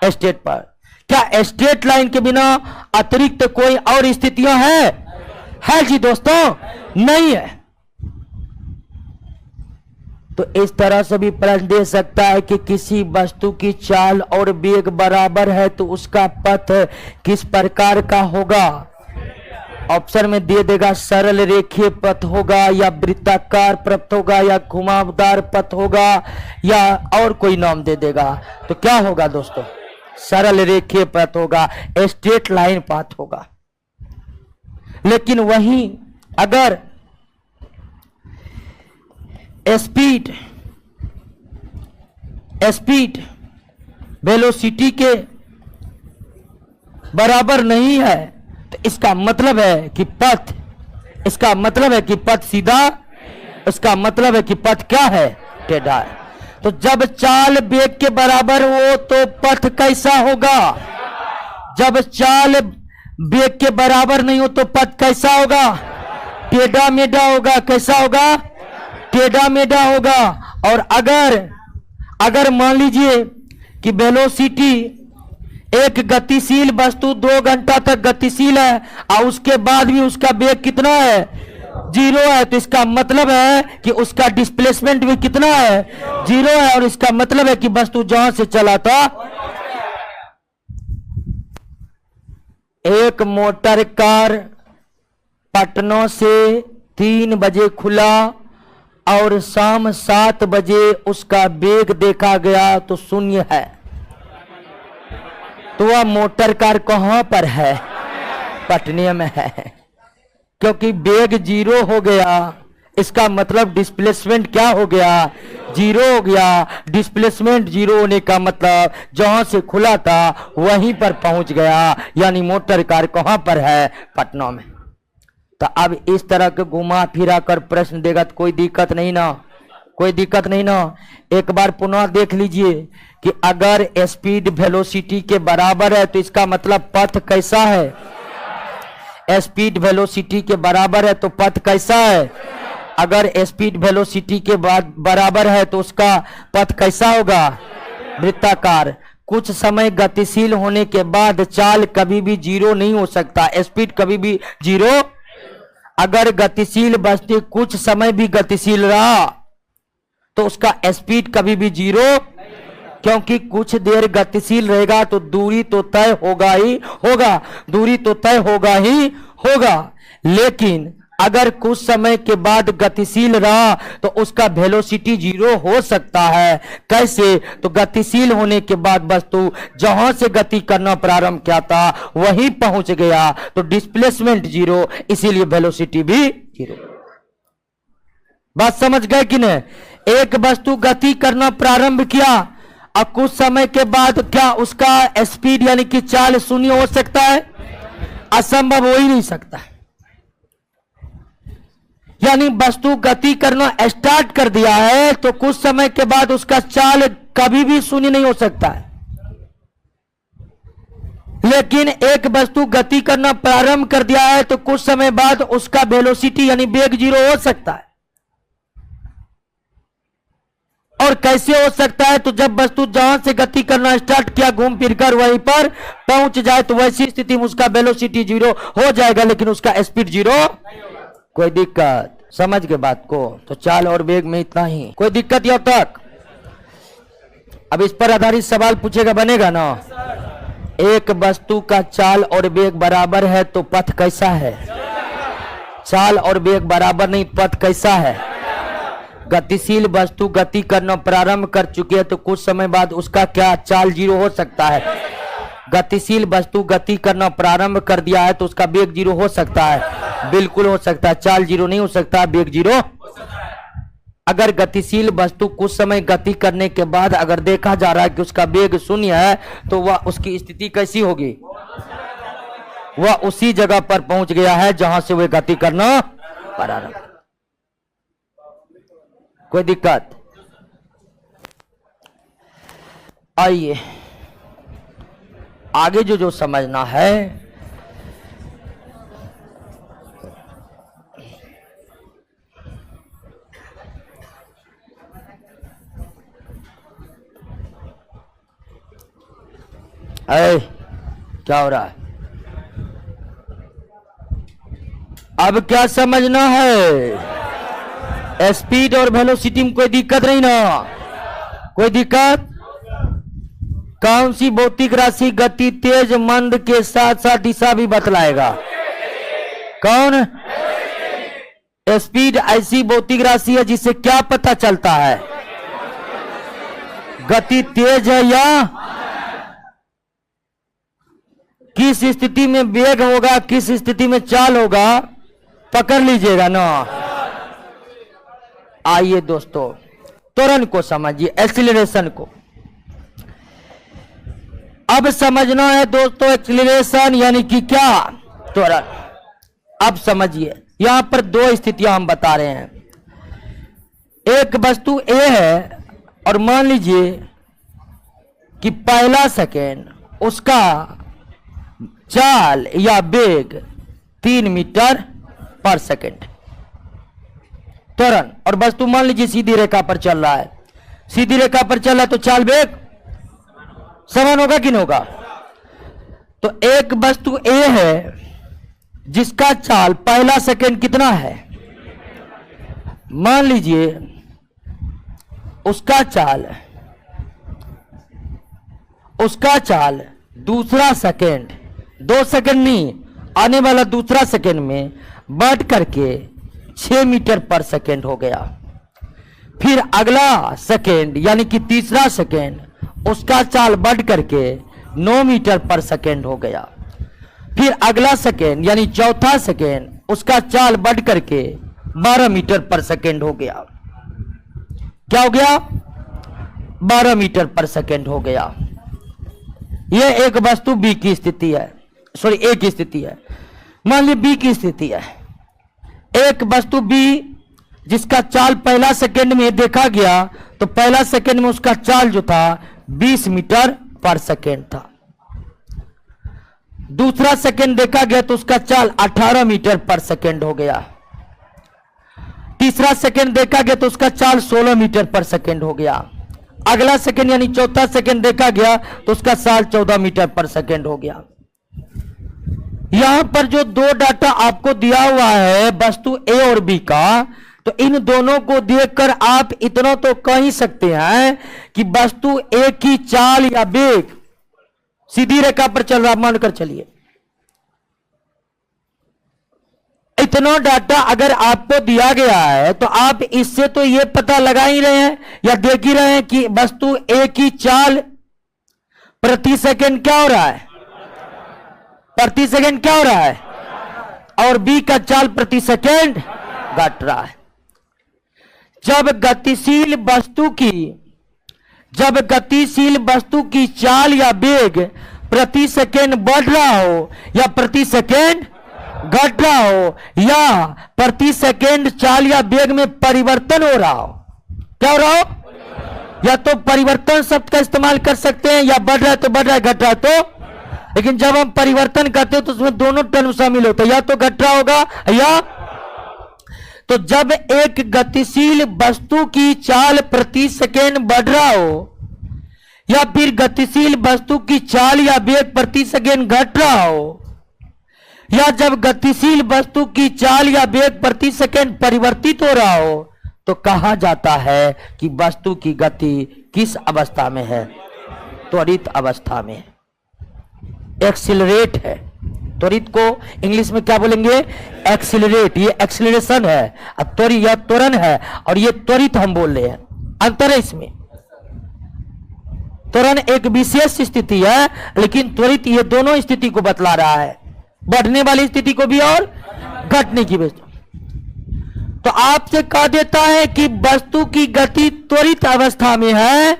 स्ट्रेट पर। क्या स्ट्रेट लाइन के बिना अतिरिक्त कोई और स्थितियां है जी दोस्तों, नहीं है। तो इस तरह से भी प्रश्न दे सकता है कि किसी वस्तु की चाल और वेग बराबर है तो उसका पथ किस प्रकार का होगा। ऑप्शन में दे देगा सरल रेखीय पथ होगा, या वृत्ताकार पथ होगा, या घुमावदार पथ होगा, या और कोई नाम दे देगा। तो क्या होगा दोस्तों, सरल रेखीय पथ होगा, स्ट्रेट लाइन पाथ होगा। लेकिन वहीं अगर स्पीड वेलोसिटी के बराबर नहीं है तो इसका मतलब है कि पथ सीधा, इसका मतलब है कि पथ क्या है, टेढ़ा है। तो जब चाल वेग के बराबर हो तो पथ कैसा होगा, जब चाल वेग के बराबर नहीं हो तो पथ कैसा होगा, टेढ़ा मेढ़ा होगा। कैसा होगा, टेढ़ा मेढ़ा होगा। और अगर मान लीजिए कि वेलोसिटी एक गतिशील वस्तु 2 घंटा तक गतिशील है और उसके बाद भी उसका वेग कितना है, 0 है, तो इसका मतलब है कि उसका डिस्प्लेसमेंट भी कितना है, 0 है, और इसका मतलब है कि वस्तु जहां से चला था। एक मोटर कार पटना से 3 बजे खुला और शाम 7 बजे उसका वेग देखा गया तो 0 है, तो वह मोटर कार कहां पर है, पटने में है, क्योंकि वेग 0 हो गया। इसका मतलब डिस्प्लेसमेंट क्या हो गया, जीरो हो गया। डिस्प्लेसमेंट जीरो होने का मतलब जहां से खुला था वहीं पर पहुंच गया, यानी मोटर कार कहां पर है? पटना में। तो अब इस तरह के घुमा फिरा कर प्रश्न देगा तो कोई दिक्कत नहीं ना, कोई दिक्कत नहीं ना। एक बार पुनः देख लीजिए कि अगर स्पीड वेलोसिटी के बराबर है तो इसका मतलब पथ कैसा है? स्पीड वेलोसिटी के बराबर है तो पथ कैसा है? अगर स्पीड वेलोसिटी के बराबर है तो उसका पथ कैसा होगा? वृत्ताकार। कुछ समय गतिशील होने के बाद चाल कभी भी जीरो नहीं हो सकता, स्पीड कभी भी जीरो। अगर गतिशील वस्तु कुछ समय भी गतिशील रहा तो उसका स्पीड कभी भी जीरो, क्योंकि कुछ देर गतिशील रहेगा तो दूरी तो तय होगा ही होगा, दूरी तो तय होगा ही होगा। लेकिन अगर कुछ समय के बाद गतिशील रहा तो उसका वेलोसिटी जीरो हो सकता है। कैसे? तो गतिशील होने के बाद वस्तु जहां से गति करना प्रारंभ किया था वहीं पहुंच गया, तो डिस्प्लेसमेंट जीरो, इसीलिए वेलोसिटी भी जीरो। बात समझ गए कि नहीं? एक वस्तु गति करना प्रारंभ किया और कुछ समय के बाद क्या उसका स्पीड यानी कि चाल शून्य हो सकता है? असंभव हो ही नहीं सकता। यानी वस्तु गति करना स्टार्ट कर दिया है तो कुछ समय के बाद उसका चाल कभी भी शून्य नहीं हो सकता है। लेकिन एक वस्तु गति करना प्रारंभ कर दिया है तो कुछ समय बाद उसका वेलोसिटी यानी वेग जीरो हो सकता है। और कैसे हो सकता है? तो जब वस्तु जहां से गति करना स्टार्ट किया घूम फिरकर वहीं पर पहुंच जाए तो वैसी स्थिति में उसका वेलोसिटी जीरो हो जाएगा, लेकिन उसका स्पीड जीरो। कोई दिक्कत? समझ के बात को? तो चाल और वेग में इतना ही, कोई दिक्कत यहां तक? अब इस पर आधारित सवाल पूछेगा, बनेगा ना? एक वस्तु का चाल और वेग बराबर है तो पथ कैसा है? चाल और वेग बराबर नहीं, पथ कैसा है? गतिशील वस्तु गति करना प्रारंभ कर चुकी है तो कुछ समय बाद उसका क्या चाल जीरो हो सकता है? गतिशील वस्तु गति करना प्रारंभ कर दिया है तो उसका वेग जीरो हो सकता है? बिल्कुल हो सकता है। चाल जीरो नहीं हो सकता, वेग जीरो। अगर गतिशील वस्तु कुछ समय गति करने के बाद अगर देखा जा रहा है कि उसका वेग शून्य है तो वह उसकी स्थिति कैसी होगी? वह उसी जगह पर पहुंच गया है जहां से वह गति करना प्रारंभ। कोई दिक्कत? आइए आगे जो समझना है क्या हो रहा है? अब क्या समझना है? स्पीड और वेलोसिटी में कोई दिक्कत नहीं ना? कोई दिक्कत? कौन सी भौतिक राशि गति तेज मंद के साथ साथ दिशा भी बतलाएगा? कौन? स्पीड ऐसी भौतिक राशि है जिससे क्या पता चलता है गति तेज है या किस स्थिति में वेग होगा, किस स्थिति में चाल होगा, पकड़ लीजिएगा ना। आइए दोस्तों त्वरण को समझिए, एक्सीलरेशन को। अब समझना है दोस्तों एक्सीलरेशन यानी कि क्या? त्वरण। अब समझिए, यहां पर दो स्थितियां हम बता रहे हैं। एक वस्तु ए है और मान लीजिए कि पहला सेकेंड उसका चाल या वेग 3 मीटर पर सेकेंड त्वरण, और वस्तु मान लीजिए सीधी रेखा पर चल रहा है। सीधी रेखा पर चल रहा है तो चाल वेग समान होगा कि नहीं होगा? तो एक वस्तु ए है जिसका चाल पहला सेकेंड कितना है? मान लीजिए उसका चाल दूसरा सेकेंड, 2 सेकेंड नहीं, आने वाला दूसरा सेकेंड में बढ़ करके 6 मीटर पर सेकेंड हो गया। फिर अगला सेकेंड यानी कि तीसरा सेकेंड उसका चाल बढ़ करके 9 मीटर पर सेकेंड हो गया। फिर अगला सेकेंड यानी चौथा सेकेंड उसका चाल बढ़ करके 12 मीटर पर सेकेंड हो गया। क्या हो गया, 12 मीटर पर सेकेंड हो गया। यह एक वस्तु बी की स्थिति है, सॉरी ए की स्थिति है। मान ली बी की स्थिति है, एक वस्तु बी जिसका चाल पहला सेकेंड में देखा गया, तो पहला सेकेंड में उसका चाल जो था 20 मीटर पर सेकेंड था। दूसरा सेकेंड देखा गया तो उसका चाल 18 मीटर पर सेकेंड हो गया। तीसरा सेकेंड देखा गया तो उसका चाल 16 मीटर पर सेकेंड हो गया। अगला सेकेंड यानी चौथा सेकेंड देखा गया तो उसका चाल 14 मीटर पर सेकेंड हो गया। यहां पर जो दो डाटा आपको दिया हुआ है वस्तु ए और बी का, तो इन दोनों को देखकर आप इतना तो कह ही सकते हैं कि वस्तु ए की चाल या वेग सीधी रेखा पर चल रहा, मानकर चलिए। इतना डाटा अगर आपको दिया गया है तो आप इससे तो यह पता लगा ही रहे हैं या देख ही रहे हैं कि वस्तु ए की चाल प्रति सेकंड क्या हो रहा है, प्रति सेकंड क्या हो रहा है, और बी का चाल प्रति सेकंड घट रहा है। जब गतिशील वस्तु की चाल या वेग प्रति सेकंड बढ़ रहा हो या प्रति सेकंड घट रहा हो या प्रति सेकंड चाल या वेग में परिवर्तन हो रहा हो, क्या हो रहा हो, या तो परिवर्तन शब्द का इस्तेमाल कर सकते हैं, या बढ़ रहा है तो बढ़ रहा है, घट रहा है तो, लेकिन जब हम परिवर्तन करते हैं तो उसमें दोनों टर्म शामिल होते हैं, या तो घट रहा होगा या। तो जब एक गतिशील वस्तु की चाल प्रति सेकंड बढ़ रहा हो या फिर गतिशील वस्तु की चाल या वेग प्रति सेकंड घट रहा हो, या जब गतिशील वस्तु की चाल या वेग प्रति सेकंड परिवर्तित हो रहा हो, तो कहा जाता है कि वस्तु की गति किस अवस्था में है, त्वरित अवस्था में, एक्सिलरेट है। त्वरित को इंग्लिश में क्या बोलेंगे, एक्सिलरेट। ये एक्सिलरेशन है, त्वरित या त्वरण है, और ये त्वरित हम बोल रहे हैं, अंतर है इसमें। त्वरण एक विशेष स्थिति है, लेकिन त्वरित ये दोनों स्थिति को बतला रहा है, बढ़ने वाली स्थिति को भी और घटने की भी। तो आपसे कह देता है कि वस्तु की गति त्वरित अवस्था में है,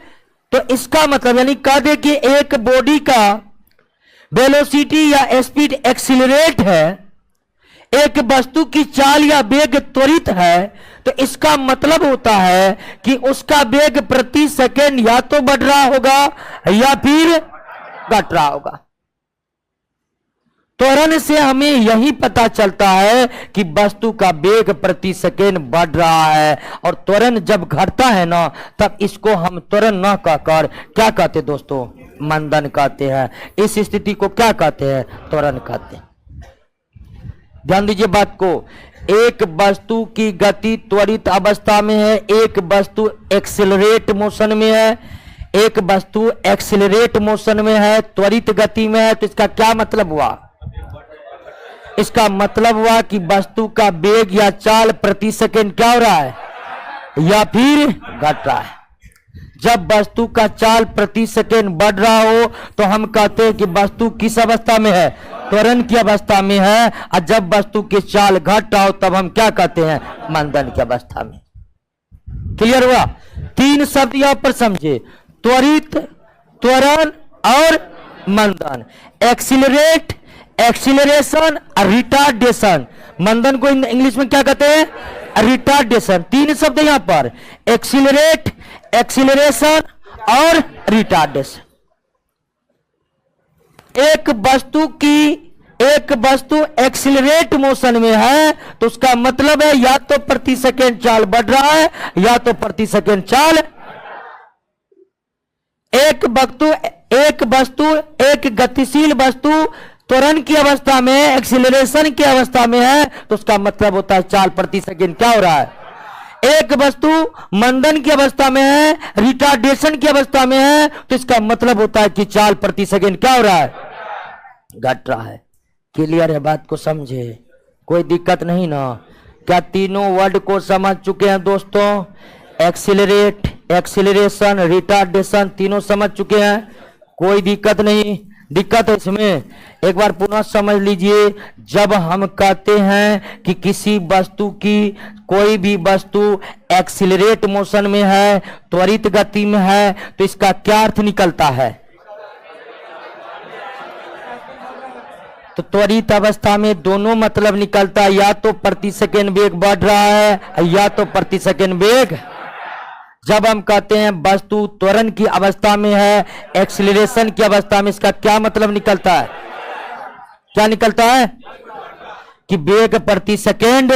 तो इसका मतलब यानी कह दे कि एक बॉडी का वेलोसिटी या स्पीड एक्सिलरेट है, एक वस्तु की चाल या वेग त्वरित है, तो इसका मतलब होता है कि उसका वेग प्रति सेकंड या तो बढ़ रहा होगा या फिर घट रहा होगा। त्वरण से हमें यही पता चलता है कि वस्तु का वेग प्रति सेकंड बढ़ रहा है, और त्वरण जब घटता है ना, तब इसको हम त्वरण न कहकर क्या कहते दोस्तों, मंदन कहते हैं। इस स्थिति को क्या कहते हैं, त्वरण कहते हैं। ध्यान दीजिए बात को, एक वस्तु की गति त्वरित अवस्था में है, एक वस्तु एक्सिलरेट मोशन में है, एक वस्तु एक्सिलरेट मोशन में है, त्वरित गति में है। तो इसका क्या मतलब हुआ, इसका मतलब हुआ कि वस्तु का वेग या चाल प्रति सेकंड क्या हो रहा है, या फिर घट रहा है। जब वस्तु का चाल प्रति सेकंड बढ़ रहा हो तो हम कहते हैं कि वस्तु किस अवस्था में है, त्वरण की अवस्था में है, और जब वस्तु की चाल घट रहा हो तब हम क्या कहते हैं, मंदन की अवस्था में। क्लियर हुआ? तीन शब्द यहां पर समझे, त्वरित, त्वरण और मंदन। Accelerate, acceleration, retardation. मंदन को इंग्लिश में क्या कहते हैं, रिटार्डेशन। तीन शब्द यहां पर, एक्सिलरेट, एक्सिलरेशन और रिटार्डेशन। एक वस्तु एक्सिलरेट मोशन में है तो उसका मतलब है या तो प्रति सेकंड चाल बढ़ रहा है या तो प्रति सेकंड चाल। एक गतिशील वस्तु त्वरण की अवस्था में, एक्सिलरेशन की अवस्था में है तो उसका मतलब होता है चाल प्रति सेकंड क्या हो रहा है। एक वस्तु मंदन की अवस्था में है, रिटार्डेशन की अवस्था में है, तो इसका मतलब होता है कि चाल प्रति सेकंड क्या हो रहा है, घट रहा है। क्लियर है? बात को समझे, कोई दिक्कत नहीं ना? क्या तीनों वर्ड को समझ चुके हैं दोस्तों? एक्सिलरेट, एक्सिलरेशन, रिटार्डेशन तीनों समझ चुके हैं, कोई दिक्कत नहीं। दिक्कत है इसमें। एक बार पुनः समझ लीजिए, जब हम कहते हैं कि किसी वस्तु की, कोई भी वस्तु एक्सिलरेट मोशन में है, त्वरित गति में है, तो इसका क्या अर्थ निकलता है? तो त्वरित अवस्था में दोनों मतलब निकलता है, या तो प्रति सेकेंड वेग बढ़ रहा है या तो प्रति सेकेंड वेग। जब हम कहते हैं वस्तु त्वरण की अवस्था में है, एक्सीलरेशन की अवस्था में, इसका क्या मतलब निकलता है? क्या निकलता है? कि वेग प्रति सेकेंड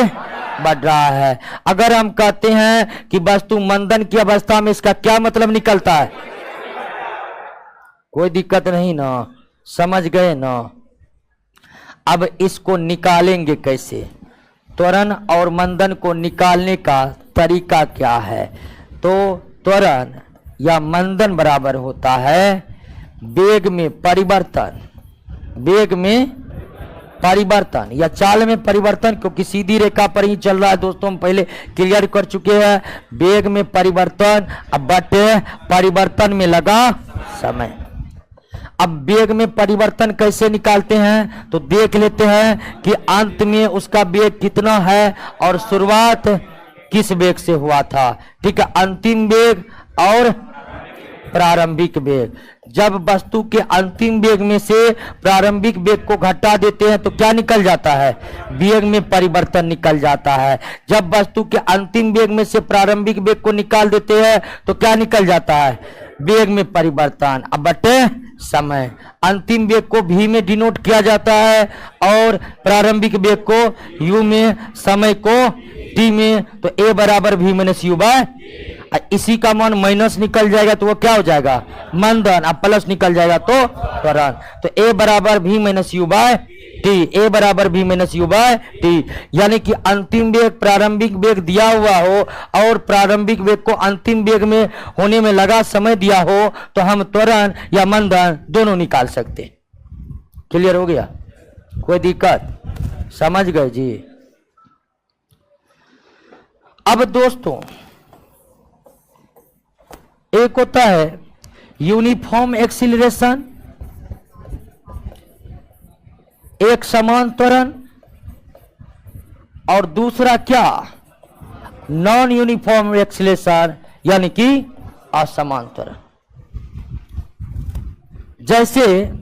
बढ़ रहा है। अगर हम कहते हैं कि वस्तु मंदन की अवस्था में, इसका क्या मतलब निकलता है? कोई दिक्कत नहीं ना, समझ गए ना? अब इसको निकालेंगे कैसे? त्वरण और मंदन को निकालने का तरीका क्या है? तो त्वरण या मंदन बराबर होता है वेग में परिवर्तन, वेग में परिवर्तन या चाल में परिवर्तन, क्योंकि सीधी रेखा पर ही चल रहा है दोस्तों, हम पहले क्लियर कर चुके हैं। वेग में परिवर्तन अब बटे परिवर्तन में लगा समय। अब वेग में परिवर्तन कैसे निकालते हैं? तो देख लेते हैं कि अंत में उसका वेग कितना है और शुरुआत किस वेग से हुआ था। ठीक है, अंतिम वेग और प्रारंभिक वेग। जब वस्तु के अंतिम वेग में से प्रारंभिक वेग को घटा देते हैं तो क्या निकल जाता है? वेग में परिवर्तन निकल जाता है। जब वस्तु के अंतिम वेग में से प्रारंभिक वेग को निकाल देते हैं तो क्या निकल जाता है? वेग में परिवर्तन अब बटे समय। अंतिम वेग को v में डिनोट किया जाता है और प्रारंभिक वेग को u में, समय को t में। तो a बराबर v माइनस यू बाय, इसी का मान माइनस निकल जाएगा तो वो क्या हो जाएगा? मंदन। अब प्लस निकल जाएगा तो त्वरण। तो a बराबर v minus u by t, a बराबर v minus u by t. यानी कि अंतिम वेग प्रारंभिक वेग दिया हुआ हो और प्रारंभिक वेग को अंतिम वेग में होने में लगा समय दिया हो तो हम त्वरण या मंदन दोनों निकाल सकते। क्लियर हो गया? कोई दिक्कत? समझ गए जी? अब दोस्तों एक होता है यूनिफॉर्म एक्सीलरेशन, एक समान त्वरण, और दूसरा क्या? नॉन यूनिफॉर्म एक्सीलरेशन यानी कि असमान त्वरण। जैसे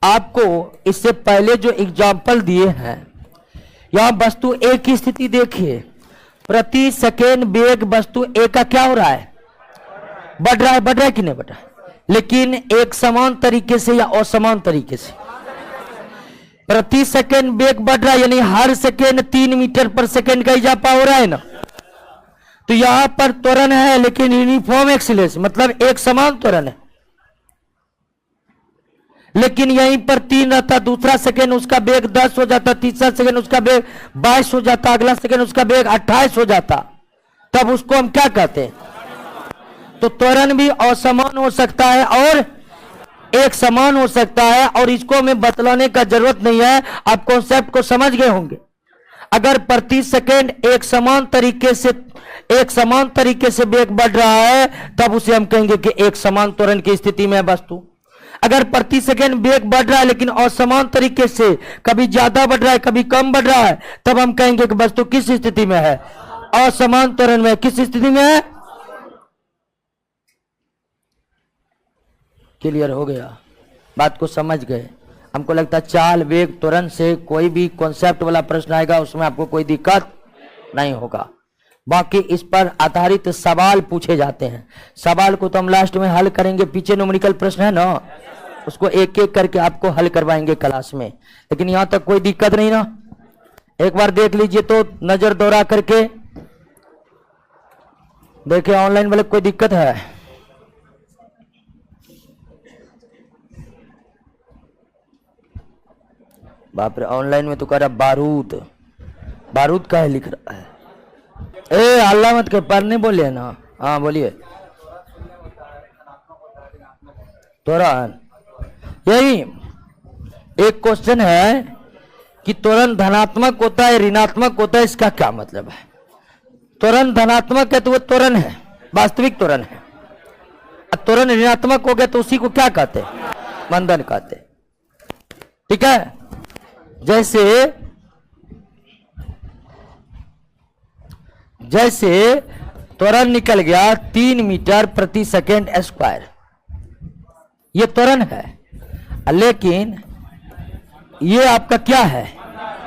आपको इससे पहले जो एग्जाम्पल दिए हैं, यहां वस्तु ए की स्थिति देखिए, प्रति सेकेंड वेग वस्तु ए का क्या हो रहा है? बढ़ रहा है। बढ़ रहा है कि नहीं बढ़ रहा है? लेकिन एक समान तरीके से या असमान तरीके से? प्रति सेकेंड वेग बढ़ रहा है, यानी हर सेकेंड 3 मीटर पर सेकेंड का इजाफा हो रहा है ना। तो यहां पर त्वरण है लेकिन यूनिफॉर्म एक्सीलरेशन, मतलब एक समान त्वरण है। लेकिन यहीं पर 3 रहता, दूसरा सेकेंड उसका वेग 10 हो जाता, तीसरा सेकेंड उसका वेग 22 हो जाता, अगला सेकेंड उसका वेग 28 हो जाता, तब उसको हम क्या कहते हैं? तो त्वरण भी असमान हो सकता है और एक समान हो सकता है, और इसको हमें बतलाने का जरूरत नहीं है, आप कॉन्सेप्ट को समझ गए होंगे। अगर प्रति सेकेंड एक समान तरीके से वेग बढ़ रहा है तब उसे हम कहेंगे कि एक समान त्वरण की स्थिति में है वस्तु। अगर प्रति सेकेंड वेग बढ़ रहा है लेकिन असमान तरीके से, कभी ज्यादा बढ़ रहा है कभी कम बढ़ रहा है, तब हम कहेंगे कि वस्तु किस स्थिति में है? असमान त्वरण में। किस स्थिति में है? क्लियर हो गया? बात को समझ गए? हमको लगता है चाल, वेग, त्वरण से कोई भी कॉन्सेप्ट वाला प्रश्न आएगा उसमें आपको कोई दिक्कत नहीं होगा। बाकी इस पर आधारित सवाल पूछे जाते हैं। सवाल को तो हम लास्ट में हल करेंगे, पीछे न्यूमेरिकल प्रश्न है ना, उसको एक एक करके आपको हल करवाएंगे क्लास में। लेकिन यहां तक कोई दिक्कत नहीं ना? एक बार देख लीजिए तो नजर दौड़ा करके देखिए, ऑनलाइन वाले कोई दिक्कत है? बाप रे, ऑनलाइन में तो कह रहा बारूद, बारूद का है लिख रहा है। ए हल्ला मत कर, पढ़ने बोलिए ना। हाँ बोलिए। त्वरण, यही एक क्वेश्चन है कि त्वरण धनात्मक होता है ऋणात्मक होता है, इसका क्या मतलब है? त्वरण धनात्मक है तो वो त्वरण है, वास्तविक त्वरण है। त्वरण ऋणात्मक हो गया तो उसी को क्या कहते हैं? मंदन कहते हैं। ठीक है, जैसे त्वरण निकल गया 3 मीटर प्रति सेकेंड स्क्वायर, ये त्वरण है, लेकिन ये आपका क्या है,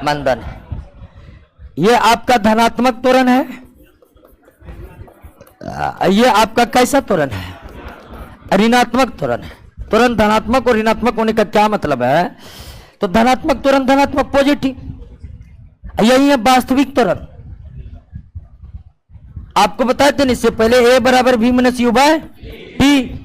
मंदन है। ये आपका धनात्मक त्वरण है, ये आपका कैसा त्वरण है, ऋणात्मक त्वरण है। त्वरण धनात्मक और ऋणात्मक होने का क्या मतलब है, तो धनात्मक त्वरण धनात्मक पॉजिटिव, यही है वास्तविक त्वरण। आपको बताए थे इससे पहले ए बराबर v minus u by t.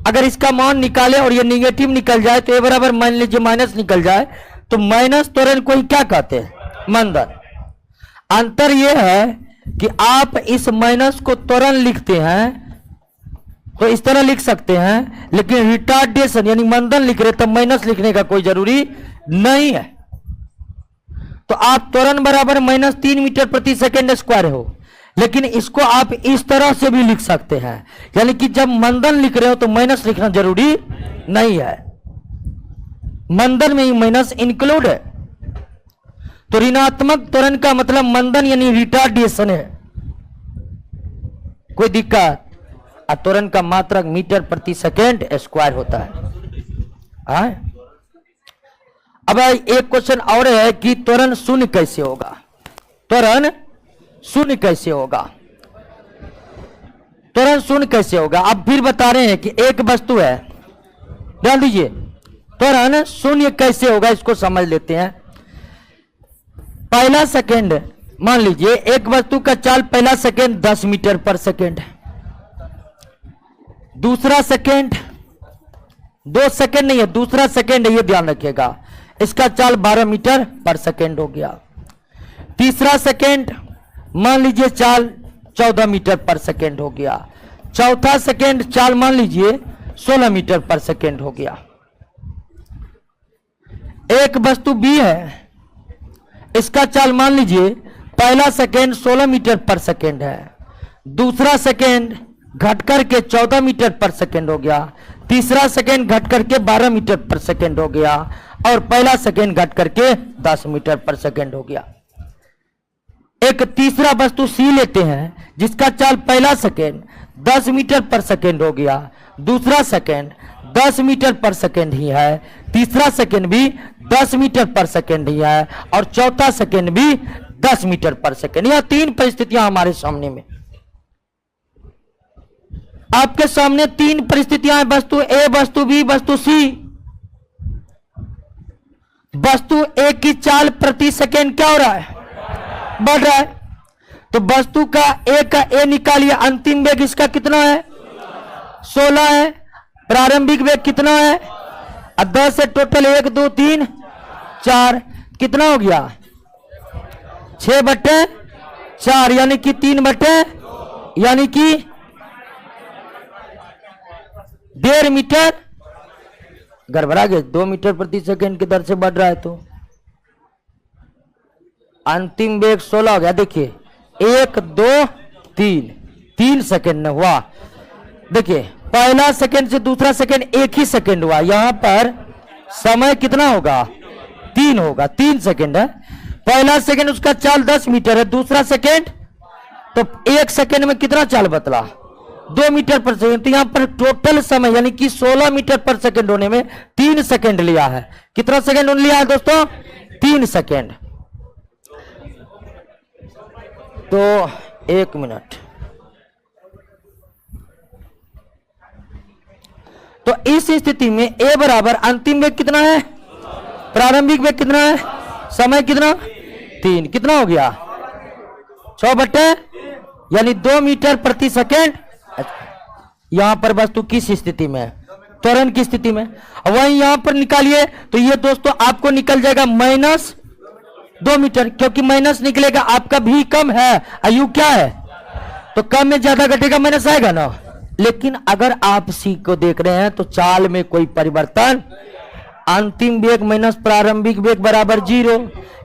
अगर इसका मान निकाले और ये निगेटिव निकल जाए तो ए बराबर मान लीजिए माइनस निकल जाए तो माइनस त्वरण को ही क्या कहते हैं, मंदन। अंतर यह है कि आप इस माइनस को त्वरण लिखते हैं तो इस तरह लिख सकते हैं, लेकिन रिटार्डेशन यानी मंदन लिख रहे तब माइनस लिखने का कोई जरूरी नहीं है। तो आप त्वरण बराबर -3 मीटर प्रति सेकेंड स्क्वायर हो, लेकिन इसको आप इस तरह से भी लिख सकते हैं, यानी कि जब मंदन लिख रहे हो तो माइनस लिखना जरूरी नहीं है, मंदन में ही माइनस इंक्लूड है। तो ऋणात्मक त्वरण का मतलब मंदन यानी रिटार्डेशन है, कोई दिक्कत। त्वरण का मात्रक मीटर प्रति सेकेंड स्क्वायर होता है। अब एक क्वेश्चन और है कि त्वरण शून्य कैसे होगा, त्वरण शून्य कैसे होगा, त्वरण शून्य कैसे होगा। अब फिर बता रहे हैं कि एक वस्तु है, ध्यान दीजिए, त्वरण शून्य कैसे होगा इसको समझ लेते हैं। पहला सेकेंड, मान लीजिए एक वस्तु का चाल पहला सेकेंड 10 मीटर पर सेकेंड है, दूसरा सेकेंड 2 सेकेंड नहीं है, दूसरा सेकेंड है, ये ध्यान रखिएगा, इसका चाल 12 मीटर पर सेकेंड हो गया। तीसरा सेकेंड मान लीजिए चाल 14 मीटर पर सेकेंड हो गया। चौथा सेकेंड चाल मान लीजिए 16 मीटर पर सेकेंड हो गया। एक वस्तु बी है, इसका चाल मान लीजिए पहला सेकेंड 16 मीटर पर सेकेंड है, दूसरा सेकेंड घट करके 14 मीटर पर सेकेंड हो गया, तीसरा सेकेंड घट करके 12 मीटर पर सेकेंड हो गया, और पहला सेकेंड घट करके 10 मीटर पर सेकेंड हो गया। एक तीसरा वस्तु सी लेते हैं जिसका चाल पहला सेकेंड 10 मीटर पर सेकेंड हो गया, दूसरा सेकेंड 10 मीटर पर सेकेंड ही है, तीसरा सेकेंड भी 10 मीटर पर सेकेंड ही है, और चौथा सेकेंड भी 10 मीटर पर सेकेंड। यह 3 परिस्थितियां हमारे सामने में, आपके सामने 3 परिस्थितियां हैं, वस्तु ए, वस्तु बी, वस्तु सी। वस्तु ए की चाल प्रति सेकेंड क्या हो रहा है, बढ़ रहा है, तो वस्तु का ए निकालिए, अंतिम वेग इसका कितना है, 16 है, प्रारंभिक वेग कितना है, 10 से टोटल 1 2 3 4, कितना हो गया 6/4, यानी कि 3/, यानी कि 1.5 मीटर, गड़बड़ा गया, 2 मीटर प्रति सेकेंड की दर से बढ़ रहा है, तो अंतिम वेग 16 हो गया। देखिए 1 2 3 सेकेंड में हुआ। देखिए पहला सेकेंड से दूसरा सेकेंड 1 ही सेकेंड हुआ, यहां पर समय कितना होगा, 3 होगा, 3 सेकेंड है। पहला सेकेंड उसका चाल 10 मीटर है, दूसरा सेकेंड तो 1 सेकेंड में कितना चाल बतला, 2 मीटर पर सेकेंड। तो यहां पर टोटल समय यानी कि 16 मीटर पर सेकेंड होने में 3 सेकेंड लिया है। कितना सेकेंड लिया है दोस्तों, 3 सेकेंड। तो 1 मिनट, तो इस स्थिति में ए बराबर अंतिम वेग कितना है, प्रारंभिक वेग कितना है, समय कितना 3, कितना हो गया 6/, यानी 2 मीटर प्रति सेकेंड। यहां पर वस्तु किस स्थिति में, त्वरण की स्थिति में। वहीं यहां पर निकालिए तो ये दोस्तों आपको निकल जाएगा -2 मीटर, क्योंकि माइनस निकलेगा, आपका भी कम है, आयु क्या है, तो कम में ज्यादा घटेगा, माइनस आएगा ना। लेकिन अगर आप सी को देख रहे हैं तो चाल में कोई परिवर्तन, अंतिम वेग माइनस प्रारंभिक वेग बराबर 0,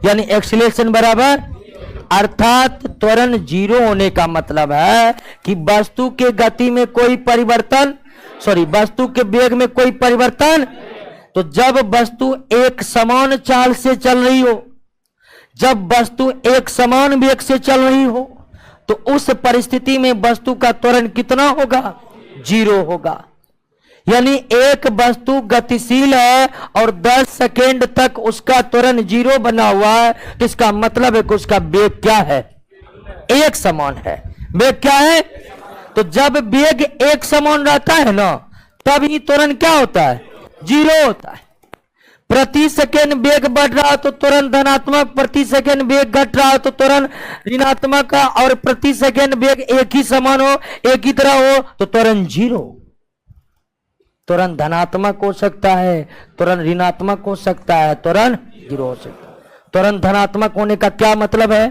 यानी एक्सीलरेशन बराबर, अर्थात त्वरण 0 होने का मतलब है कि वस्तु के गति में कोई परिवर्तन सॉरी वस्तु के वेग में कोई परिवर्तन। तो जब वस्तु एक समान चाल से चल रही हो, जब वस्तु एक समान वेग से चल रही हो, तो उस परिस्थिति में वस्तु का त्वरण कितना होगा? 0 होगा। यानी एक वस्तु गतिशील है और 10 सेकेंड तक उसका त्वरण 0 बना हुआ है, तो इसका मतलब है कि उसका वेग क्या है? एक समान है। वेग क्या है? तो जब वेग एक समान रहता है ना, तब ही त्वरण क्या होता है? 0 होता है। प्रति सेकेंड वेग बढ़ रहा है तो त्वरण धनात्मक, प्रति सेकेंड वेग घट रहा है तो त्वरण ऋणात्मक का, और प्रति सेकेंड वेग एक ही समान हो, एक ही तरह हो, तो त्वरण 0। त्वरण धनात्मक हो सकता है, त्वरण ऋणात्मक हो सकता है, त्वरण 0 हो सकता है। त्वरण धनात्मक होने का क्या मतलब है?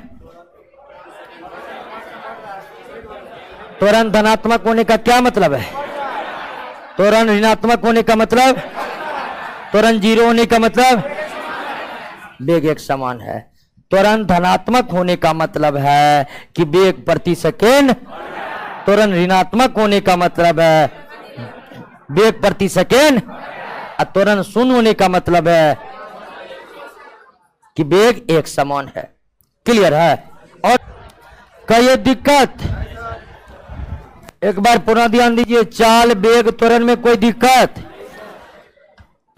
त्वरण धनात्मक होने का क्या मतलब है? त्वरण ऋणात्मक होने का मतलब? त्वरण 0 होने का मतलब? वेग एक समान है। त्वरण धनात्मक होने का मतलब है कि वेग प्रति सेकेंड, त्वरण ऋणात्मक होने का मतलब है वेग प्रति सेकेंड, और त्वरण 0 होने का मतलब है कि वेग एक समान है। क्लियर है? और कई दिक्कत, एक बार पुनः ध्यान दीजिए, चाल वेग त्वरण में कोई दिक्कत?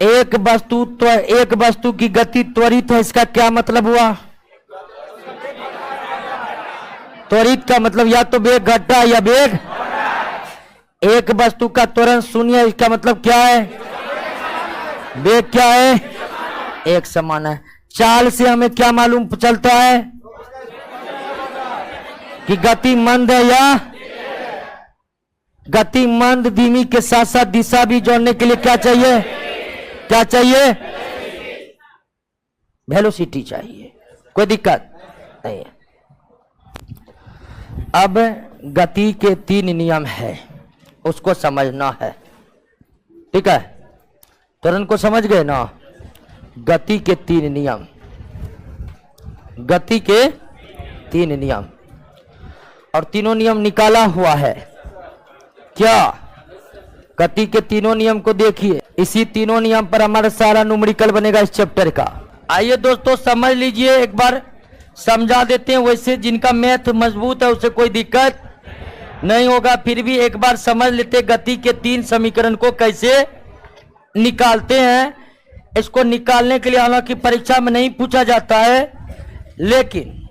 एक वस्तु की गति त्वरित है, इसका क्या मतलब हुआ? त्वरित का मतलब या तो वेग घटा या वेग। एक वस्तु का त्वरण 0 है, इसका मतलब क्या है? वेग क्या है? एक समान है। चाल से हमें क्या मालूम चलता है कि गति मंद है या गति मंद? धीमी के साथ साथ दिशा भी जोड़ने के लिए क्या चाहिए? क्या चाहिए? वेलोसिटी चाहिए। कोई दिक्कत नहीं है। अब गति के 3 नियम है, उसको समझना है। ठीक है? त्वरण को समझ गए ना? गति के 3 नियम, गति के 3 नियम, और तीनों नियम निकाला हुआ है। क्या? गति के तीनों नियम को देखिए। इसी तीनों नियम पर हमारा सारा न्यूमेरिकल बनेगा इस चैप्टर का। आइए दोस्तों समझ लीजिए, एक बार समझा देते हैं। वैसे जिनका मैथ मजबूत है उसे कोई दिक्कत नहीं होगा, फिर भी एक बार समझ लेते गति के 3 समीकरण को कैसे निकालते हैं। इसको निकालने के लिए हालांकि परीक्षा में नहीं पूछा जाता है, लेकिन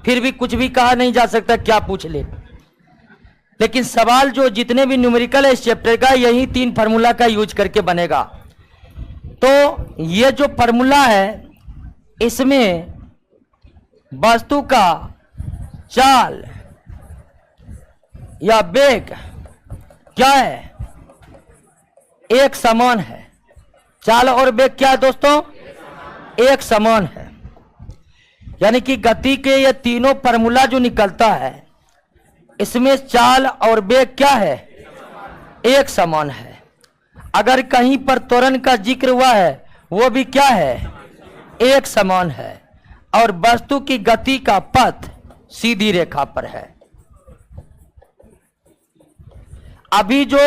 फिर भी कुछ भी कहा नहीं जा सकता, क्या पूछ ले। लेकिन सवाल जो जितने भी न्यूमेरिकल है इस चैप्टर का, यही 3 फार्मूला का यूज करके बनेगा। तो ये जो फार्मूला है, इसमें वस्तु का चाल या वेग क्या है? एक समान है। चाल और वेग क्या है दोस्तों? एक समान है। यानी कि गति के ये तीनों फार्मूला जो निकलता है, इसमें चाल और वेग क्या है? एक समान है। अगर कहीं पर त्वरण का जिक्र हुआ है, वो भी क्या है? एक समान है। और वस्तु की गति का पथ सीधी रेखा पर है। अभी जो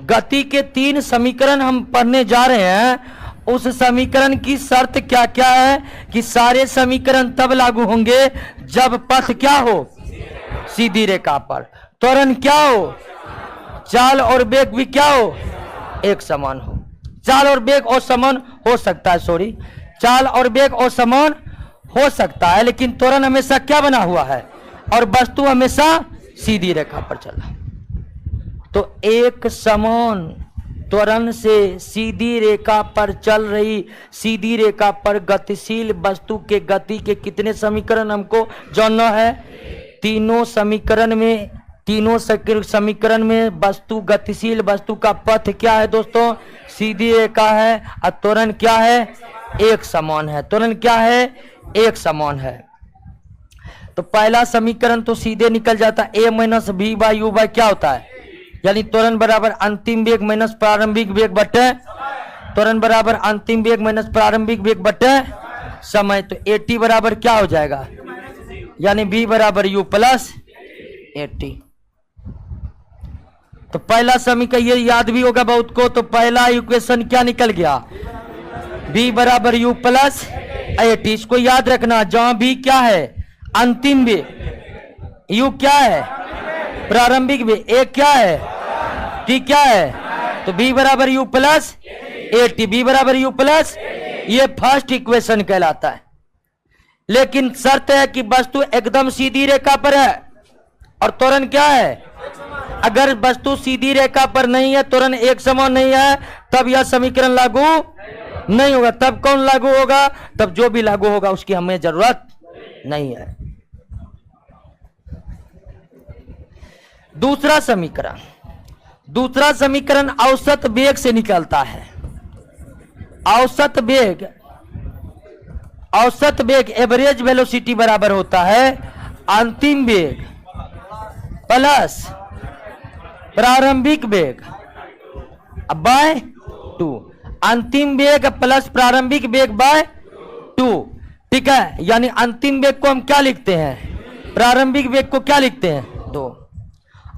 गति के 3 समीकरण हम पढ़ने जा रहे हैं, उस समीकरण की शर्त क्या क्या है कि सारे समीकरण तब लागू होंगे जब पथ क्या हो? सीधी रेखा पर। त्वरण क्या हो? चाल और वेग भी क्या हो? एक समान हो। चाल और वेग असमान हो सकता है, सॉरी, चाल और वेग असमान हो सकता है, लेकिन त्वरण हमेशा क्या बना हुआ है? और वस्तु हमेशा सीधी रेखा पर चला। तो एक समान त्वरण से सीधी रेखा पर चल रही सीधी रेखा पर गतिशील वस्तु के गति के कितने समीकरण हमको जानना है? तीनों समीकरण में वस्तु, गतिशील वस्तु का पथ क्या है दोस्तों? सीधी रेखा है। और त्वरण क्या है? एक समान है। त्वरण क्या है? एक समान है। तो पहला समीकरण तो सीधे निकल जाता है, a minus b by u by क्या होता है? यानी त्वरण बराबर अंतिम वेग माइनस प्रारंभिक वेग बटे, त्वरण बराबर अंतिम वेग माइनस प्रारंभिक वेग बटे समय। तो at बराबर क्या हो जाएगा? यानी b बराबर u प्लस 80। तो पहला समीकरण ये याद भी होगा बहुत को, तो पहला इक्वेशन क्या निकल गया, b बराबर u प्लस AT। इसको याद रखना, जहां b क्या है अंतिम वेग, u क्या है प्रारंभिक वेग, a क्या है t क्या है, तो b बराबर u प्लस AT, b बराबर u प्लस, ये फर्स्ट इक्वेशन कहलाता है। लेकिन शर्त है कि वस्तु एकदम सीधी रेखा पर है और त्वरण क्या है, अगर वस्तु सीधी रेखा पर नहीं है, त्वरण एक समान नहीं है, तब यह समीकरण लागू नहीं होगा। तब कौन लागू होगा, तब जो भी लागू होगा उसकी हमें जरूरत नहीं है। दूसरा समीकरण औसत वेग से निकलता है। औसत वेग एवरेज वेलोसिटी बराबर होता है अंतिम वेग प्लस प्रारंभिक वेग बाय 2, अंतिम वेग प्लस प्रारंभिक वेग बाय 2, ठीक है। यानी अंतिम वेग को हम क्या लिखते हैं, प्रारंभिक वेग को क्या लिखते हैं 2।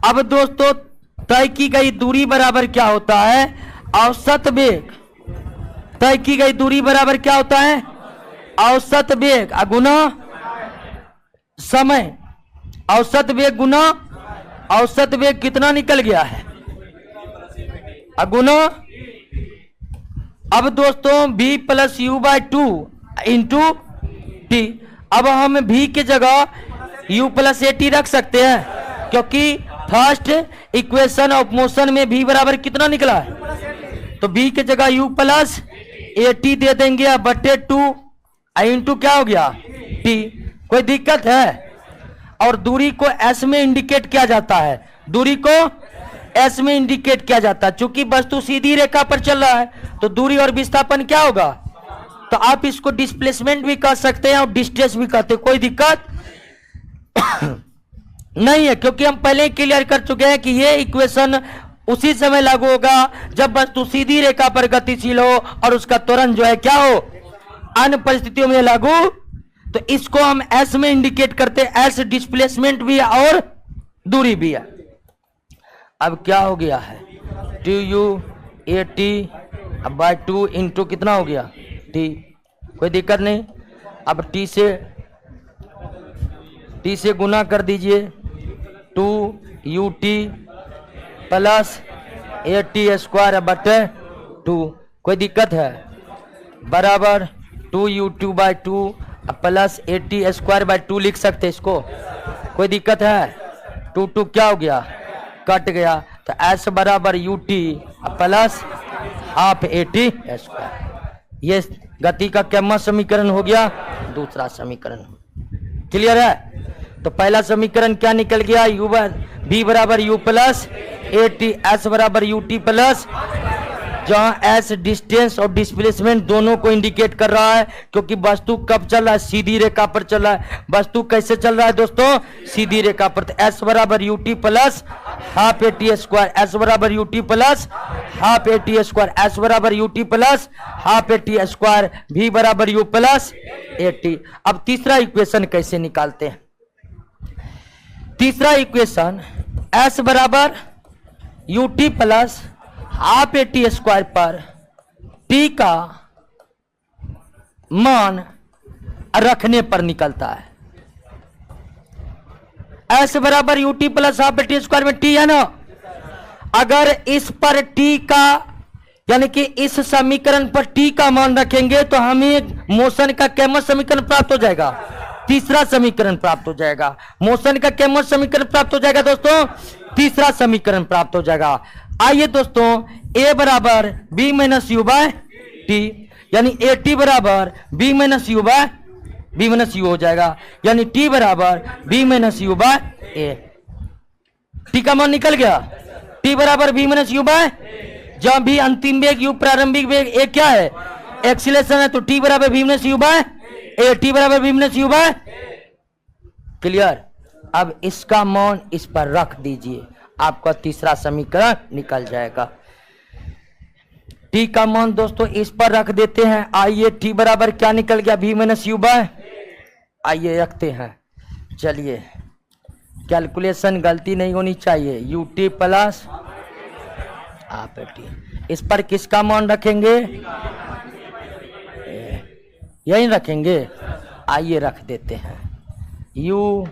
अब दोस्तों तय की गई दूरी बराबर क्या होता है, औसत वेग, तय की गई दूरी बराबर क्या होता है, औसत वेग गुना समय, औसत वेग गुना औसत वेग कितना निकल गया है गुना। अब दोस्तों v plus u by 2 into t. अब हम v की जगह u प्लस AT रख सकते हैं, क्योंकि फर्स्ट इक्वेशन ऑफ मोशन में v बराबर कितना निकला है, तो v की जगह u प्लस AT दे देंगे बटे 2 इंटू क्या हो गया t। कोई दिक्कत है, और दूरी को s में इंडिकेट किया जाता है, दूरी को s में इंडिकेट किया जाता है। चूंकि वस्तु सीधी रेखा पर चल रहा है तो दूरी और विस्थापन क्या होगा, तो आप इसको डिस्प्लेसमेंट भी कह सकते हैं और डिस्टेंस भी कहते हैं, कोई दिक्कत नहीं है, क्योंकि हम पहले क्लियर कर चुके हैं कि ये इक्वेशन उसी समय लागू होगा जब वस्तु सीधी रेखा पर गतिशील हो और उसका त्वरण जो है क्या हो, अन्य परिस्थितियों में लागू। तो इसको हम S में इंडिकेट करते हैं, S डिस्प्लेसमेंट भी है और दूरी भी है। अब क्या हो गया है 2u AT बाय 2 इंटू कितना हो गया t, कोई दिक्कत नहीं। अब t से गुना कर दीजिए 2ut प्लस AT स्क्वायर बटे 2, कोई दिक्कत है, बराबर 2u2 by 2 plus AT square by 2 लिख सकते इसको, कोई दिक्कत है। 2 क्या हो गया कट गया, तो S बराबर UT plus half AT square. ये गति का क्या समीकरण हो गया, दूसरा समीकरण। क्लियर है, तो पहला समीकरण क्या निकल गया, v बराबर u प्लस AT, S बराबर UT प्लस, जहां S डिस्टेंस और डिस्प्लेसमेंट दोनों को इंडिकेट कर रहा है, क्योंकि वस्तु कब चल रहा है, सीधी रेखा पर चल रहा है। वस्तु कैसे चल रहा है दोस्तों, सीधी रेखा पर। तो S बराबर UT plus half AT square, S बराबर UT plus half AT square, S बराबर UT plus half AT square, V बराबर U प्लस AT। अब तीसरा इक्वेशन कैसे निकालते हैं, तीसरा इक्वेशन S बराबर UT plus half AT square पर t का मान रखने पर निकलता है। S बराबर UT plus half AT square में t है ना, अगर इस पर t का यानी कि इस समीकरण पर t का मान रखेंगे तो हमें मोशन का कैमस समीकरण प्राप्त हो जाएगा, तीसरा समीकरण प्राप्त हो जाएगा। मोशन का कैमस समीकरण प्राप्त हो जाएगा दोस्तों, तीसरा समीकरण प्राप्त हो जाएगा। आइए दोस्तों, a बराबर b minus u by t, यानी AT बराबर b minus u by b minus u हो जाएगा, यानी t बराबर b minus u by a। t का मान निकल गया, t बराबर b माइनस यू बाय, जहां भी अंतिम वेग u प्रारंभिक वेग a क्या है, एक्सीलरेशन है, तो t बराबर b minus u by a, t बराबर b minus u by. Clear. अब इसका मान इस पर रख दीजिए, आपका तीसरा समीकरण निकल जाएगा। t का मान दोस्तों इस पर रख देते हैं। आइए t बराबर क्या निकल गया, v माइनस यू बाय, आइए रखते हैं। चलिए कैलकुलेशन गलती नहीं होनी चाहिए, ut प्लस आप इस पर किसका मान रखेंगे? यही रखेंगे। आइए रख देते हैं u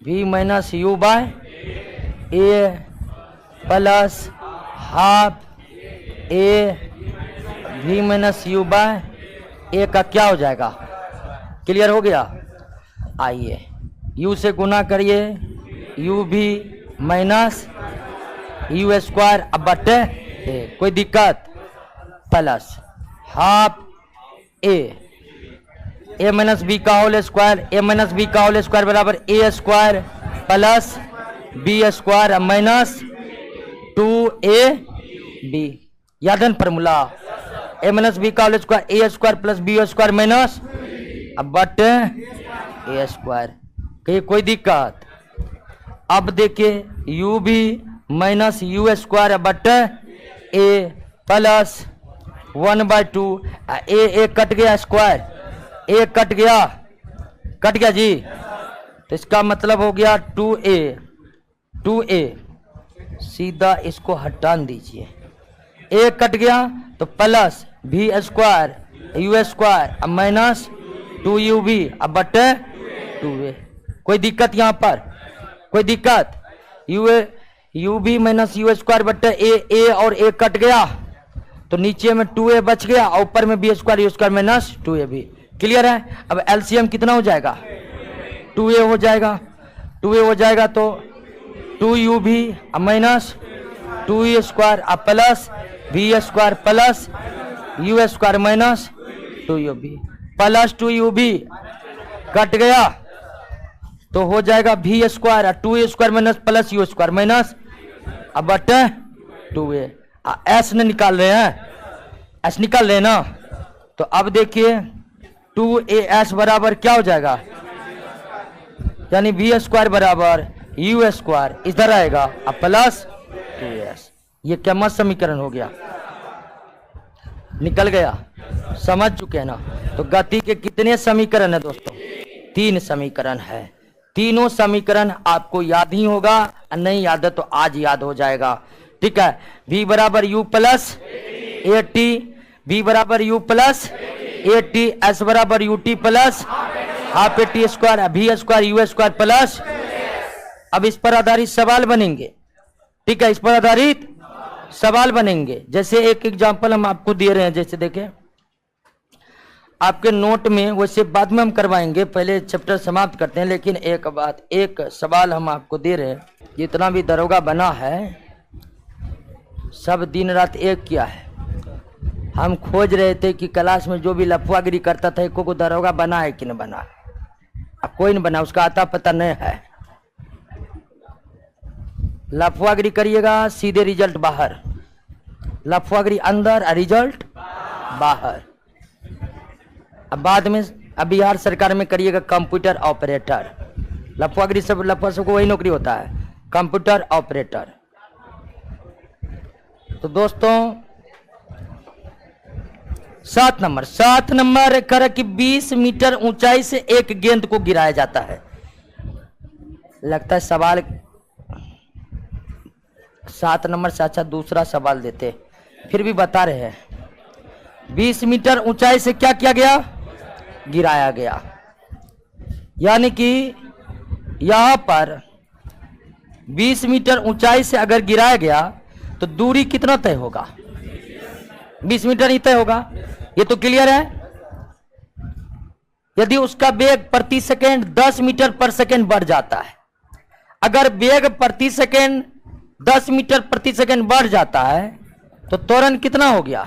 v minus u by a plus half a v minus u by a का क्या हो जाएगा? क्लियर हो गया? आइए u से गुना करिए यू भी माइनस यू स्क्वायर अब बटे ए, कोई दिक्कत? Plus half a minus b का whole square, a minus b का होल स्क्वायर बराबर a square plus b square minus 2ab। याद है फॉर्मूला? ए माइनस बी का whole square a square plus b square minus अब बटे ए स्क्वायर। कहिए कोई दिक्कत? अब देखिए u भी माइनस यू स्क्वायर बटे ए प्लस 1/2 ए कट गया स्क्वायर, ए कट गया जी, तो इसका मतलब हो गया 2a सीधा इसको हटा दीजिए, ए कट गया तो प्लस भी square u square minus 2u भी अब बटे 2a। कोई दिक्कत यहाँ पर? कोई दिक्कत? यू भी माइनस यू स्क्वायर बटे ए और ए कट गया तो नीचे में 2a बच गया और ऊपर में b square u square minus 2a भी। क्लियर है? अब एलसीएम कितना हो जाएगा? 2a हो जाएगा। 2a हो जाएगा तो 2u भी minus 2e square plus b square plus u square minus 2u भी प्लस 2u भी कट गया तो हो जाएगा भी square 2a square minus plus u square minus अब बटे 2a। एस ने निकाल रहे हैं, एस निकाल रहे हैं ना, तो अब देखिए 2as बराबर क्या हो जाएगा? यानी बी स्क्वायर बराबर यू स्क्वायर इधर आएगा अब प्लस 2as। ये क्या मत समीकरण हो गया? निकल गया? समझ चुके हैं ना? तो गति के कितने समीकरण है दोस्तों? 3 समीकरण है। तीनों समीकरण आपको याद ही होगा, नहीं याद है तो आज याद हो जाएगा। ठीक है? v बराबर u plus a t, v बराबर u plus a t, s बराबर u t plus half a t square भी स्क्वायर यू स्क्वायर प्लस। अब इस पर आधारित सवाल बनेंगे। ठीक है? इस पर आधारित सवाल बनेंगे। जैसे एक एग्जांपल हम आपको दे रहे हैं, जैसे देखें आपके नोट में, वैसे बाद में हम करवाएंगे, पहले चैप्टर समाप्त करते हैं। लेकिन एक बात, एक सवाल हम आपको दे रहे हैं। जितना भी दरोगा बना है सब दिन रात एक किया है। हम खोज रहे थे कि क्लास में जो भी लफुआगिरी करता था को दरोगा बना है कि नहीं बना। अब कोई नहीं बना, उसका आता पता नहीं है। लफुआगिरी करिएगा सीधे रिजल्ट बाहर, लफुआगिरी अंदर और रिजल्ट बाहर। अब बाद में अब बिहार सरकार में करिएगा कंप्यूटर ऑपरेटर। लफुआगिरी सब लफुआ सबको वही नौकरी होता है, कंप्यूटर ऑपरेटर। तो दोस्तों 7 नंबर कर कि 20 मीटर ऊंचाई से एक गेंद को गिराया जाता है। लगता है सवाल 7 नंबर से अच्छा दूसरा सवाल देते, फिर भी बता रहे हैं। 20 मीटर ऊंचाई से क्या किया गया? गिराया गया। यानी कि यहां पर 20 मीटर ऊंचाई से अगर गिराया गया तो दूरी कितना तय होगा? 20 मीटर ही तय होगा। ये तो क्लियर है। यदि उसका वेग प्रति सेकंड 10 मीटर पर सेकंड बढ़ जाता है, अगर वेग प्रति सेकंड 10 मीटर प्रति सेकंड बढ़ जाता है तो त्वरण कितना हो गया?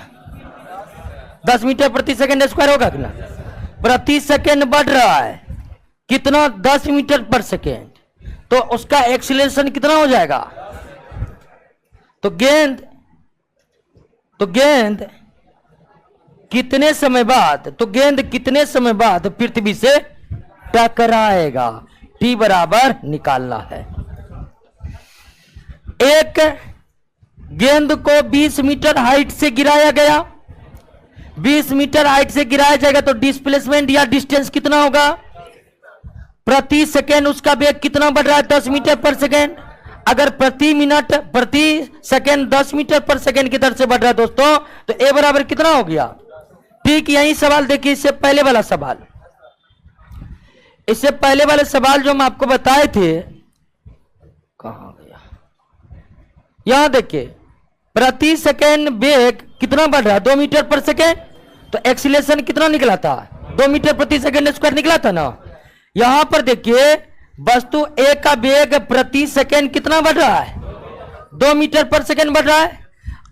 10 मीटर प्रति सेकंड स्क्वायर होगा कि ना? प्रति सेकंड बढ़ रहा है कितना? 10 मीटर पर सेकंड, तो उसका एक्सीलरेशन कितना हो जाएगा? तो गेंद कितने समय बाद पृथ्वी से टकराएगा? टी बराबर निकालना है। एक गेंद को 20 मीटर हाइट से गिराया गया, 20 मीटर हाइट से गिराया जाएगा तो डिस्प्लेसमेंट या डिस्टेंस कितना होगा? प्रति सेकेंड उसका वेग कितना बढ़ रहा है? 10 मीटर पर सेकेंड। अगर प्रति मिनट प्रति सेकेंड 10 मीटर पर सेकेंड की दर से बढ़ रहा है दोस्तों, तो ए बराबर कितना हो गया? ठीक यही सवाल देखिए, इससे पहले वाला सवाल, इससे पहले वाले सवाल जो हम आपको बताए थे, कहां गया? यहां देखिए, प्रति सेकेंड वेग कितना बढ़ रहा है? 2 मीटर पर सेकेंड, तो एक्सीलरेशन कितना निकला था? 2 मीटर प्रति सेकेंड स्क्वायर निकला था ना। यहां पर देखिए, वस्तु ए का वेग प्रति सेकेंड कितना बढ़ रहा है? 2 मीटर पर सेकेंड बढ़ रहा है।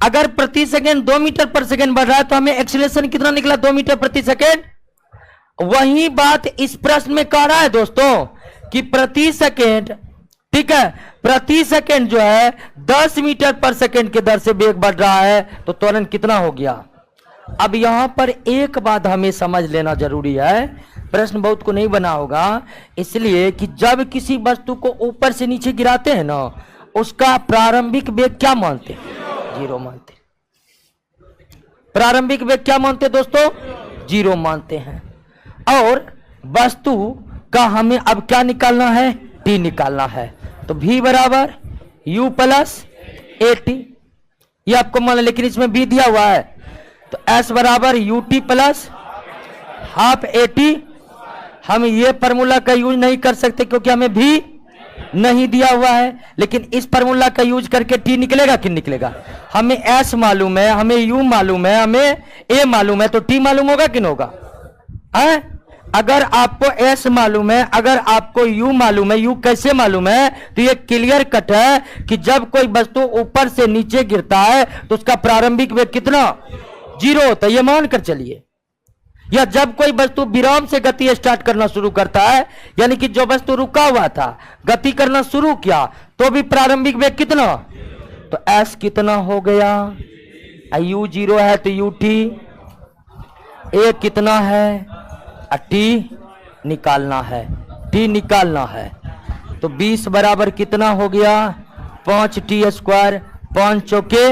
अगर प्रति सेकेंड 2 मीटर पर सेकेंड बढ़ रहा है, तो हमें एक्सीलरेशन कितना निकला? 2 मीटर प्रति सेकेंड। वही बात इस प्रश्न में कह रहा है दोस्तों कि प्रति सेकेंड, ठीक है, प्रति सेकेंड जो है 10 मीटर पर सेकेंड के दर से वेग बढ़ रहा है, तो त्वरण कितना हो गया? अब यहां पर एक बात हमें समझ लेना जरूरी है, प्रश्न बहुत को नहीं बना होगा, इसलिए कि जब किसी वस्तु को ऊपर से नीचे गिराते हैं ना, उसका प्रारंभिक वेग क्या मानते हैं? 0 मानते। प्रारंभिक वेग क्या मानते दोस्तों? 0 मानते हैं। और वस्तु का हमें अब क्या निकालना है? टी निकालना है। तो v बराबर u प्लस ए टी, ये आपको मान, लेकिन इसमें v दिया हुआ है, तो s बराबर u t plus half a T. हम ये फॉर्मूला का यूज नहीं कर सकते क्योंकि हमें v नहीं दिया हुआ है, लेकिन इस फॉर्मूला का यूज करके टी निकलेगा कि निकलेगा? हमें s मालूम है, हमें u मालूम है, हमें a मालूम है, तो t मालूम होगा कि नहीं होगा? अगर आपको s मालूम है, अगर आपको u मालूम है, u कैसे मालूम है? तो ये क्लियर कट है कि जब कोई वस्तु ऊपर से नीचे गिरता है तो उसका प्रारंभिक वेग कितना? 0 होता है, ये मान कर चलिए। या जब कोई वस्तु विराम से गति स्टार्ट करना शुरू करता है, यानी कि जो वस्तु रुका हुआ था गति करना शुरू किया, तो भी प्रारंभिक वेग कितना? तो s कितना हो गया? u 0 है तो u t, a कितना है? टी निकालना है, टी निकालना है। तो 20 बराबर कितना हो गया? 5t स्क्वायर, 5 चौके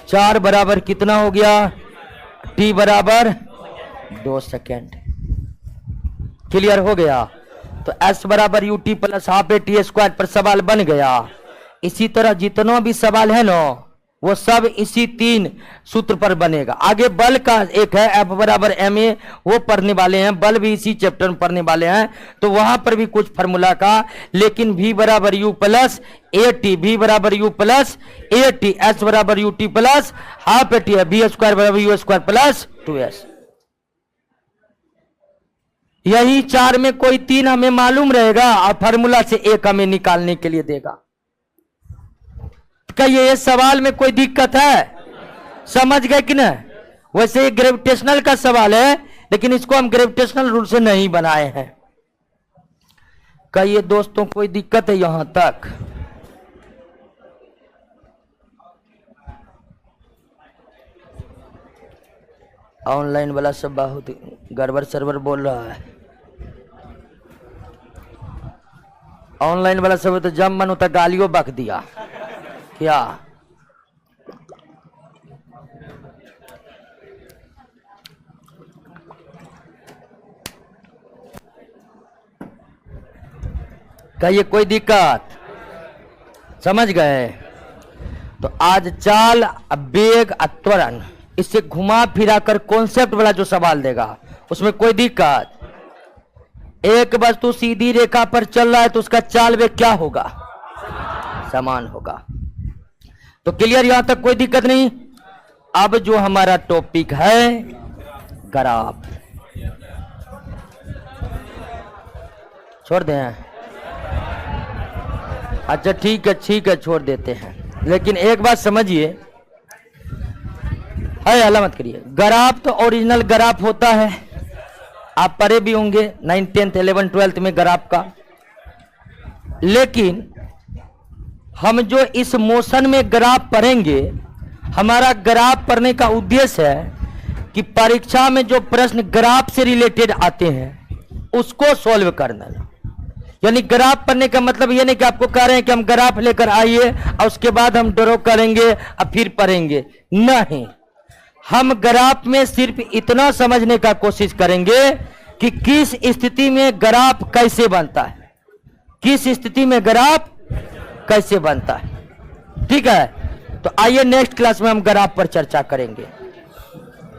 4 बराबर कितना हो गया? टी बराबर 2 सेकेंड। क्लियर हो गया? तो s बराबर u t plus half a t square पर सवाल बन गया। इसी तरह जितना भी सवाल है ना, वो सब इसी 3 सूत्र पर बनेगा। आगे बल का एक है F बराबर ma, वो पढ़ने वाले हैं, बल भी इसी चैप्टर में पढ़ने वाले हैं, तो वहां पर भी कुछ फार्मूला का, लेकिन v बराबर u plus a t, v बराबर u plus a T, s बराबर u t plus half a T है, v स्क्वायर बराबर यू स्क्वायर प्लस 2s। यही 4 में कोई 3 हमें मालूम रहेगा और फार्मूला से एक हमें निकालने के लिए देगा। क्या ये सवाल में कोई दिक्कत है? समझ गए कि नहीं? वैसे ये ग्रेविटेशनल का सवाल है, लेकिन इसको हम ग्रेविटेशनल रूल से नहीं बनाए हैं। क्या ये दोस्तों कोई दिक्कत है यहां तक? ऑनलाइन वाला सब बहुत गड़बड़ सर्वर बोल रहा है। ऑनलाइन वाला सब तो जब मन होता गालियों बक दिया क्या? क्या ये कोई दिक्कत? समझ गए? तो आज चाल, वेग, त्वरण, इससे घुमा फिरा कर कॉन्सेप्ट वाला जो सवाल देगा उसमें कोई दिक्कत? एक वस्तु सीधी रेखा पर चल रहा है तो उसका चाल वेग क्या होगा? समान होगा। तो क्लियर? यहां तक कोई दिक्कत नहीं। अब जो हमारा टॉपिक है ग्राफ, छोड़ दें? अच्छा ठीक है छोड़ देते हैं, लेकिन एक बात समझिए, है हल्ला मत करिए। ग्राफ तो ओरिजिनल ग्राफ होता है, आप पढ़े भी होंगे 9th 10th 11th 12th में ग्राफ का, लेकिन हम जो इस मोशन में ग्राफ पढ़ेंगे, हमारा ग्राफ पढ़ने का उद्देश्य है कि परीक्षा में जो प्रश्न ग्राफ से रिलेटेड आते हैं उसको सॉल्व करना। यानी ग्राफ पढ़ने का मतलब ये नहीं कि आपको कह रहे हैं कि हम ग्राफ लेकर आइए और उसके बाद हम ड्रॉ करेंगे और फिर पढ़ेंगे, नहीं। हम ग्राफ में सिर्फ इतना समझने का कोशिश करेंगे कि किस स्थिति में ग्राफ कैसे बनता है, किस स्थिति में ग्राफ कैसे बनता है। ठीक है, तो आइए नेक्स्ट क्लास में हम ग्राफ पर चर्चा करेंगे।